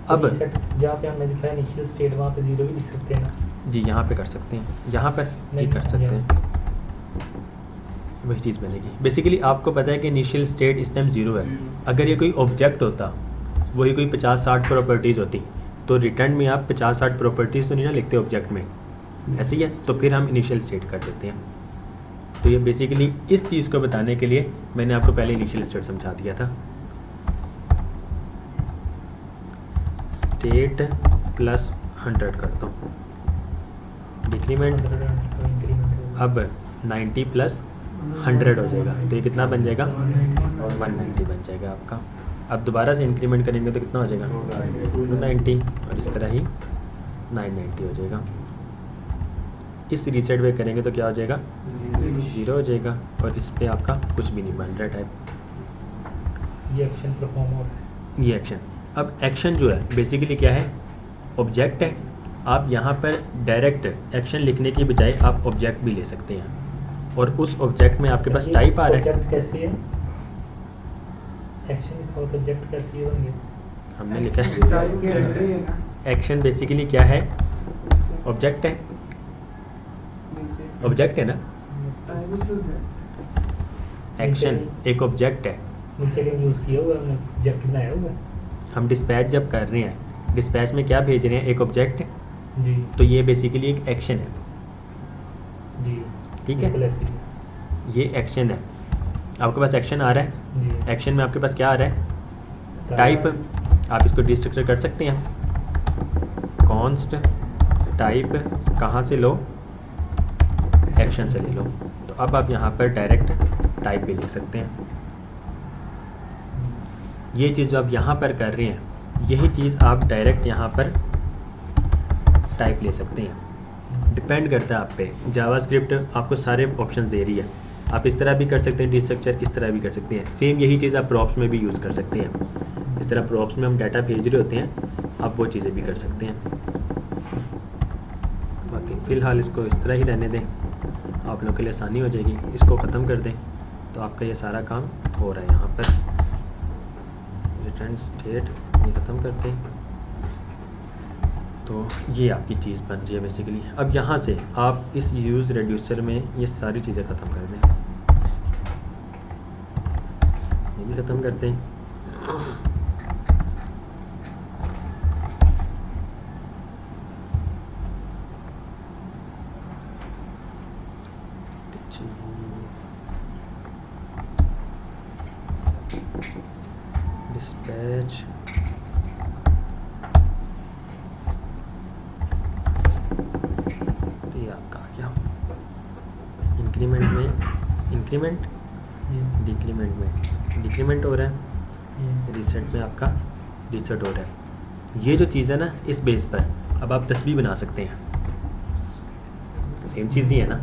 अब जहाँ पे हमने लिखा है इनिशियल स्टेट, वहाँ पे 0 भी लिख सकते हैं ना जी, यहाँ पे कर सकते हैं, यहाँ पर नहीं कर सकते हैं, वही चीज़ बनेगी। बेसिकली आपको पता है कि इनिशियल स्टेट इस टाइम 0 है। अगर ये कोई ऑब्जेक्ट होता, वही कोई 50-60 प्रॉपर्टीज़ होती, तो रिटर्न में आप 50-60 प्रॉपर्टीज़ तो नहीं ना लिखते ऑब्जेक्ट में, ऐसे ही है, तो फिर हम इनिशियल स्टेट कर देते हैं। तो ये बेसिकली इस चीज़ को बताने के लिए मैंने आपको पहले इनिशियल स्टेट समझा दिया था। स्टेट +100 करता हूँ, डिक्रीमेंट, अब 90 + 100 हो जाएगा, तो ये कितना बन जाएगा, 190 बन जाएगा आपका। अब दोबारा से इंक्रीमेंट करेंगे तो कितना हो जाएगा, 290, और इस तरह ही 990 हो जाएगा। इस रीसेट पे करेंगे तो क्या हो जाएगा, 0 हो जाएगा, और इस पे आपका कुछ भी नहीं बन रहा टाइप। ये एक्शन परफॉर्म हो रहा है, ये एक्शन। अब एक्शन जो है बेसिकली क्या है, ऑब्जेक्ट है। आप यहाँ पर डायरेक्ट एक्शन लिखने की बजाय आप ऑब्जेक्ट भी ले सकते हैं, और उस ऑब्जेक्ट में आपके पास टाइप आ रहा है। ऑब्जेक्ट कैसी है, एक्शन लिखा हो तो ऑब्जेक्ट कैसी होंगे, हमने लिखा है एक्शन बेसिकली क्या है, ऑब्जेक्ट है, ऑब्जेक्ट है ना, एक्शन एक ऑब्जेक्ट है। नीचे का यूज़ किया हुआ है, ऑब्जेक्ट बनाया हुआ है हम डिस्पैच जब कर रहे हैं, डिस्पैच में क्या भेज रहे हैं, एक ऑब्जेक्ट है, जी तो ये बेसिकली एक एक्शन है, जी, ठीक है, बिल्कुल ऐसे ही। ये एक्शन है। आपके पास एक्शन आ रहा है, जी, एक्शन में आपके पास क्या आ रहा है, टाइप। आप इसको डिस्ट्रक्चर कर सकते हैं, कॉन्स्ट टाइप कहाँ से लो, एक्शन से ले लो। तो अब आप यहाँ पर डायरेक्ट टाइप भी लिख सकते हैं। ये चीज़ जो आप यहाँ पर कर रहे हैं, यही चीज़ आप डायरेक्ट यहाँ पर टाइप ले सकते हैं। डिपेंड करता है आप पे। जावास्क्रिप्ट आपको सारे ऑप्शंस दे रही है, आप इस तरह भी कर सकते हैं डिस्ट्रक्चर, इस तरह भी कर सकते हैं। सेम यही चीज़ आप प्रॉप्स में भी यूज़ कर सकते हैं। इस तरह प्रॉप्स में हम डाटा भेज रहे होते हैं, आप वो चीज़ें भी कर सकते हैं। बाकी फ़िलहाल इसको इस तरह ही रहने दें, आप लोगों के लिए आसानी हो जाएगी। इसको ख़त्म कर दें तो आपका ये सारा काम हो रहा है। यहाँ पर रिटर्न स्टेट ये ख़त्म करते हैं। तो ये आपकी चीज़ बन रही है बेसिकली। अब यहाँ से आप इस यूज़ रेड्यूसर में ये सारी चीज़ें ख़त्म कर दें, ये भी ख़त्म कर दें। डिस्पैच ये आपका आ गया। इंक्रीमेंट में इंक्रीमेंट, डिक्रीमेंट में डिक्रीमेंट हो रहा है, रीसेट में आपका रीसेट हो रहा है। ये जो चीज़ है ना, इस बेस पर अब आप तस्वीर बना सकते हैं। सेम चीज़ ही है ना,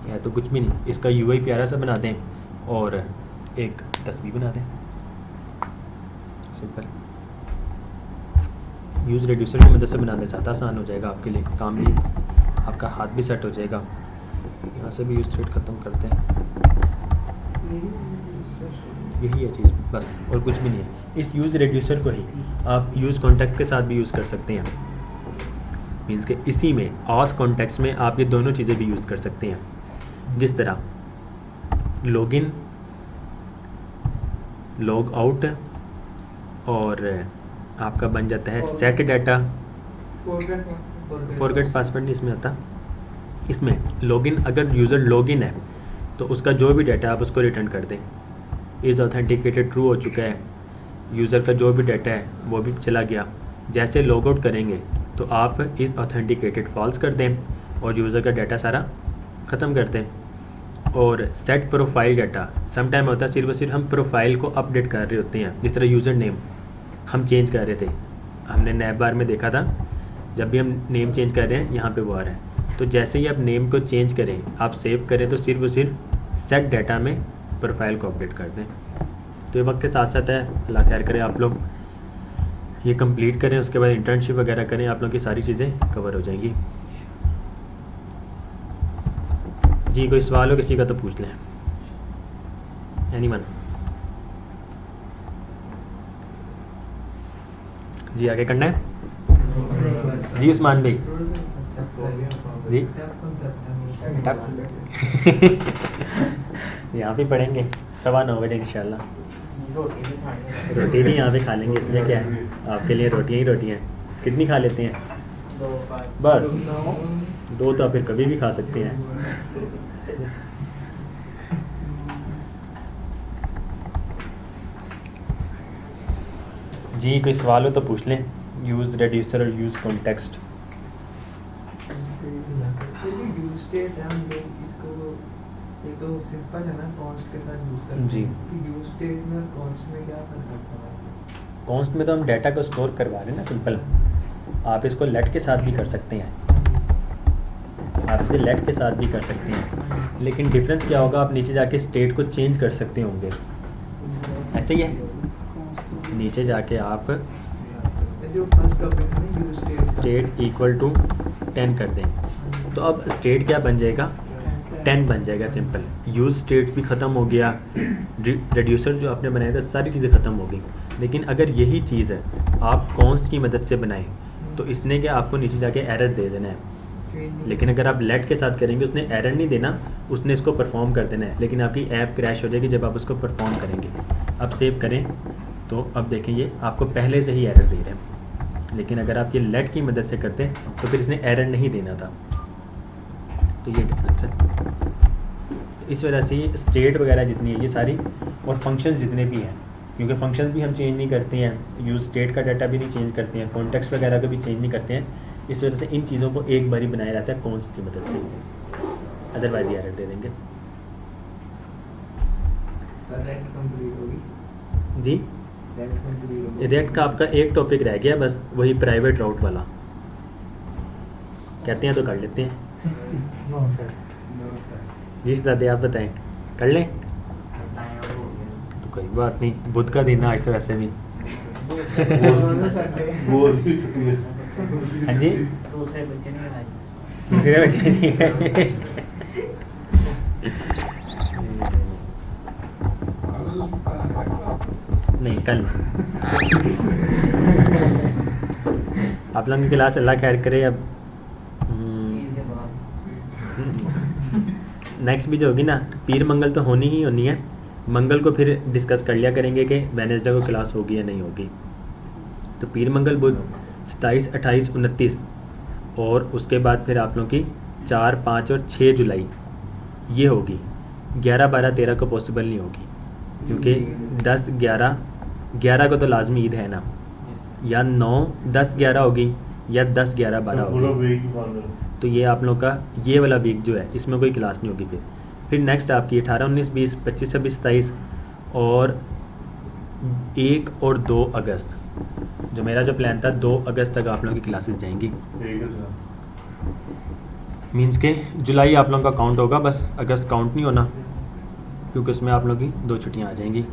या तो कुछ भी नहीं, इसका यूआई प्यारा सा बना दें और एक तस्वीर बना दें, सिंपल। यूज़ रेड्यूसर की मदद से बना दें, ज़्यादा आसान हो जाएगा आपके लिए, काम भी, आपका हाथ भी सेट हो जाएगा। यहाँ से भी यूज़ सेट ख़त्म करते हैं, यही है चीज़ बस, और कुछ भी नहीं है। इस यूज़ रेड्यूसर को ही आप यूज़ कॉन्टैक्ट के साथ भी यूज़ कर सकते हैं। मीन्स के इसी में ऑथ कॉन्टैक्ट्स में आप ये दोनों चीज़ें भी यूज़ कर सकते हैं। जिस तरह लॉगिन, लॉग आउट, और आपका बन जाता है सेट डाटा, फॉरगेट पासवर्ड नहीं इसमें आता। इसमें लॉगिन, अगर यूज़र लॉगिन है तो उसका जो भी डाटा आप उसको रिटर्न कर दें। इज़ ऑथेंटिकेटेड ट्रू हो चुका है, यूज़र का जो भी डाटा है वो भी चला गया। जैसे लॉग आउट करेंगे तो आप इज़ ऑथेंटिकेटेड फॉल्स कर दें और यूज़र का डाटा सारा ख़त्म कर दें। और set profile data, some time होता है सिर्फ और सिर्फ हम प्रोफाइल को अपडेट कर रहे होते हैं। जिस तरह यूज़र नेम हम चेंज कर रहे थे, हमने नैब बार में देखा था, जब भी हम नेम चेंज कर रहे हैं यहाँ पे वो आ रहा है। तो जैसे ही आप नेम को चेंज करें, आप सेव करें, तो सिर्फ और सिर्फ सेट डाटा में प्रोफाइल को अपडेट कर दें। तो ये वक्त के साथ साथ है, अल्लाह खैर करे आप लोग ये कंप्लीट करें, उसके बाद इंटर्नशिप वगैरह करें, आप लोग की सारी चीज़ें कवर हो जाएंगी। जी कोई सवाल हो किसी का तो पूछ लें, एनीवन। जी आगे करना है जी उस्मान भाई जी। यहाँ पे पढ़ेंगे 9:15 बजे इंशाल्लाह। रोटी भी यहाँ पे खा लेंगे, इसमें क्या है, आपके लिए रोटियाँ ही रोटियाँ। कितनी खा लेते हैं? बस 2 तो फिर कभी भी खा सकते हैं। जी कोई सवाल हो तो पूछ लें। यूज़ रेड्यूसर और यूज़ कॉन्टेक्स्ट। तो सिंपल है ना, कॉन्स्ट के साथ यूज करते हैं जी। कि यूज स्टेट में और कॉन्स्ट में क्या फर्क पड़ता है? कॉन्स्ट में तो हम डाटा को स्टोर करवा रहे हैं ना, सिंपल। आप इसको लेट के साथ भी कर सकते हैं, आप इसे लेट के साथ भी कर सकते हैं, लेकिन डिफरेंस क्या होगा, आप नीचे जाके स्टेट को चेंज कर सकते होंगे। ऐसे ही है, नीचे जाके आप जो फर्स्ट टॉपिक है ना, use state state equal to 10 कर दें, तो अब स्टेट क्या बन जाएगा, 10 बन जाएगा, सिंपल। यूज़ स्टेट भी ख़त्म हो गया, रेड्यूसर जो आपने बनाया था सारी चीज़ें ख़त्म हो गई। लेकिन अगर यही चीज़ है आप कॉन्स्ट की मदद से बनाएं तो इसने क्या आपको नीचे जाके एरर दे देना है। लेकिन अगर आप लेट के साथ करेंगे, उसने एरर नहीं देना, उसने इसको परफॉर्म कर देना है, लेकिन आपकी ऐप क्रैश हो जाएगी जब आप उसको परफॉर्म करेंगे। अब सेव करें तो अब देखें ये आपको पहले से ही एरर दे रहे हैं, लेकिन अगर आप ये लेट की मदद से करते तो फिर इसने एरर नहीं देना था। तो ये डिफरेंस है। तो इस वजह से ये स्टेट वगैरह जितनी है ये सारी, और फंक्शंस जितने भी हैं, क्योंकि फंक्शंस भी हम चेंज नहीं करते हैं, यूज़ स्टेट का डाटा भी नहीं चेंज करते हैं, कॉन्टेक्स्ट वगैरह को भी चेंज नहीं करते हैं। इस वजह से इन चीज़ों को एक बार ही बनाया जाता है कॉन्स्ट की मदद से, अदरवाइज ये एरर दे देंगे। सर रेट कंप्लीट होगी जी रेट कंप्लीट होगी। रेट का आपका एक टॉपिक रह गया बस, वही प्राइवेट राउट वाला। कहते हैं तो कर लेते हैं। No sir. जी दादे आप बताएं, कर लें तो कोई बात नहीं, बुध का दिन है आज तो वैसे भी। वो उसकी छुट्टी है। हाँ जी दूसरे बच्चे नहीं आए। दूसरे बच्चे नहीं है। नहीं कल आप लोगों की क्लास अल्लाह खैर करे। अब नेक्स्ट भी जो होगी ना, पीर मंगल तो होनी ही होनी है। मंगल को फिर डिस्कस कर लिया करेंगे कि वेडनेसडे को क्लास होगी या नहीं होगी। तो पीर मंगल बुध 27, 28, 29 और उसके बाद फिर आप लोगों की 4, 5 और 6 जुलाई ये होगी। 11, 12, 13 को पॉसिबल नहीं होगी क्योंकि 10, 11 को तो लाजमी ईद है ना, या 9, 10, 11 होगी या 10, 11, 12 पूरा होगी। वीक बंद है। तो ये आप लोग का ये वाला वीक जो है इसमें कोई क्लास नहीं होगी। फिर नेक्स्ट आपकी 18, 19, 20, 25, 26, 27 और 1 और 2 अगस्त। जो मेरा जो प्लान था 2 अगस्त तक आप लोगों की क्लासेस जाएंगी। ठीक है सर। मींस के जुलाई आप लोगों का काउंट होगा, बस अगस्त काउंट नहीं होना क्योंकि उसमें आप लोगों की 2 छुट्टियां आ जाएंगी,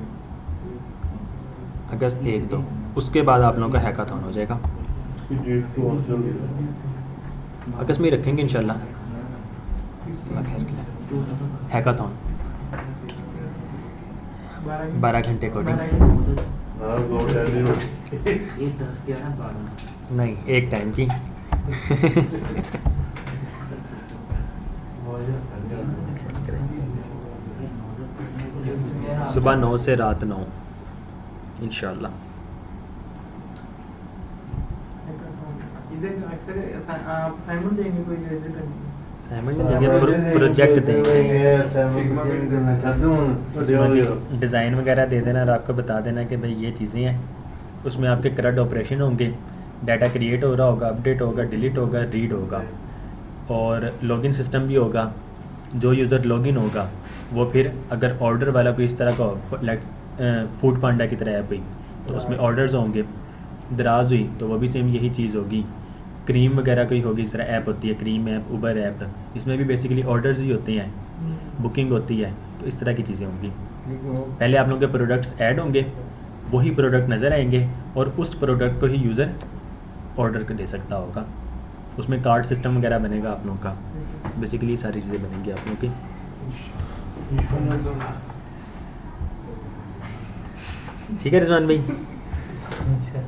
अगस्त 1, 2। उसके बाद आप लोगों का हैकाथॉन हो जाएगा। इसकी डेट तो और जल्दी अगस्त में ही रखेंगे इंशाल्लाह। हैकाथॉन 12 घंटे कोडिंग हाँ 2 डेली नहीं, एक टाइम की। सुबह 9 से रात 9 इंशाल्लाह। असाइनमेंट देंगे कोई जैसे करनी असाइनमेंट देंगे, प्रोजेक्ट देंगे, असाइनमेंट डिज़ाइन वगैरह दे देना और आपको बता देना कि भाई ये चीज़ें हैं। उसमें आपके करंट ऑपरेशन होंगे, डाटा क्रिएट हो रहा होगा, अपडेट होगा, डिलीट होगा, रीड होगा और लॉगिन सिस्टम भी होगा। जो यूज़र लॉगिन होगा वो फिर अगर ऑर्डर वाला कोई इस तरह का लाइक फूड पांडा की तरह है कोई, तो उसमें ऑर्डर्स होंगे। दराज हुई तो वो भी सेम यही चीज़ होगी। क्रीम वगैरह कोई होगी, इस तरह ऐप होती है, क्रीम ऐप, उबर ऐप, इसमें भी बेसिकली ऑर्डर्स ही होते हैं, बुकिंग होती है। तो इस तरह की चीज़ें होंगी। पहले आप लोगों के प्रोडक्ट्स ऐड होंगे, वही प्रोडक्ट नज़र आएंगे और उस प्रोडक्ट को ही यूज़र ऑर्डर कर दे सकता होगा। उसमें कार्ड सिस्टम वगैरह बनेगा आप लोगों का, बेसिकली सारी चीज़ें बनेंगी आप लोगों की। ठीक है रिजवान भाई। अच्छा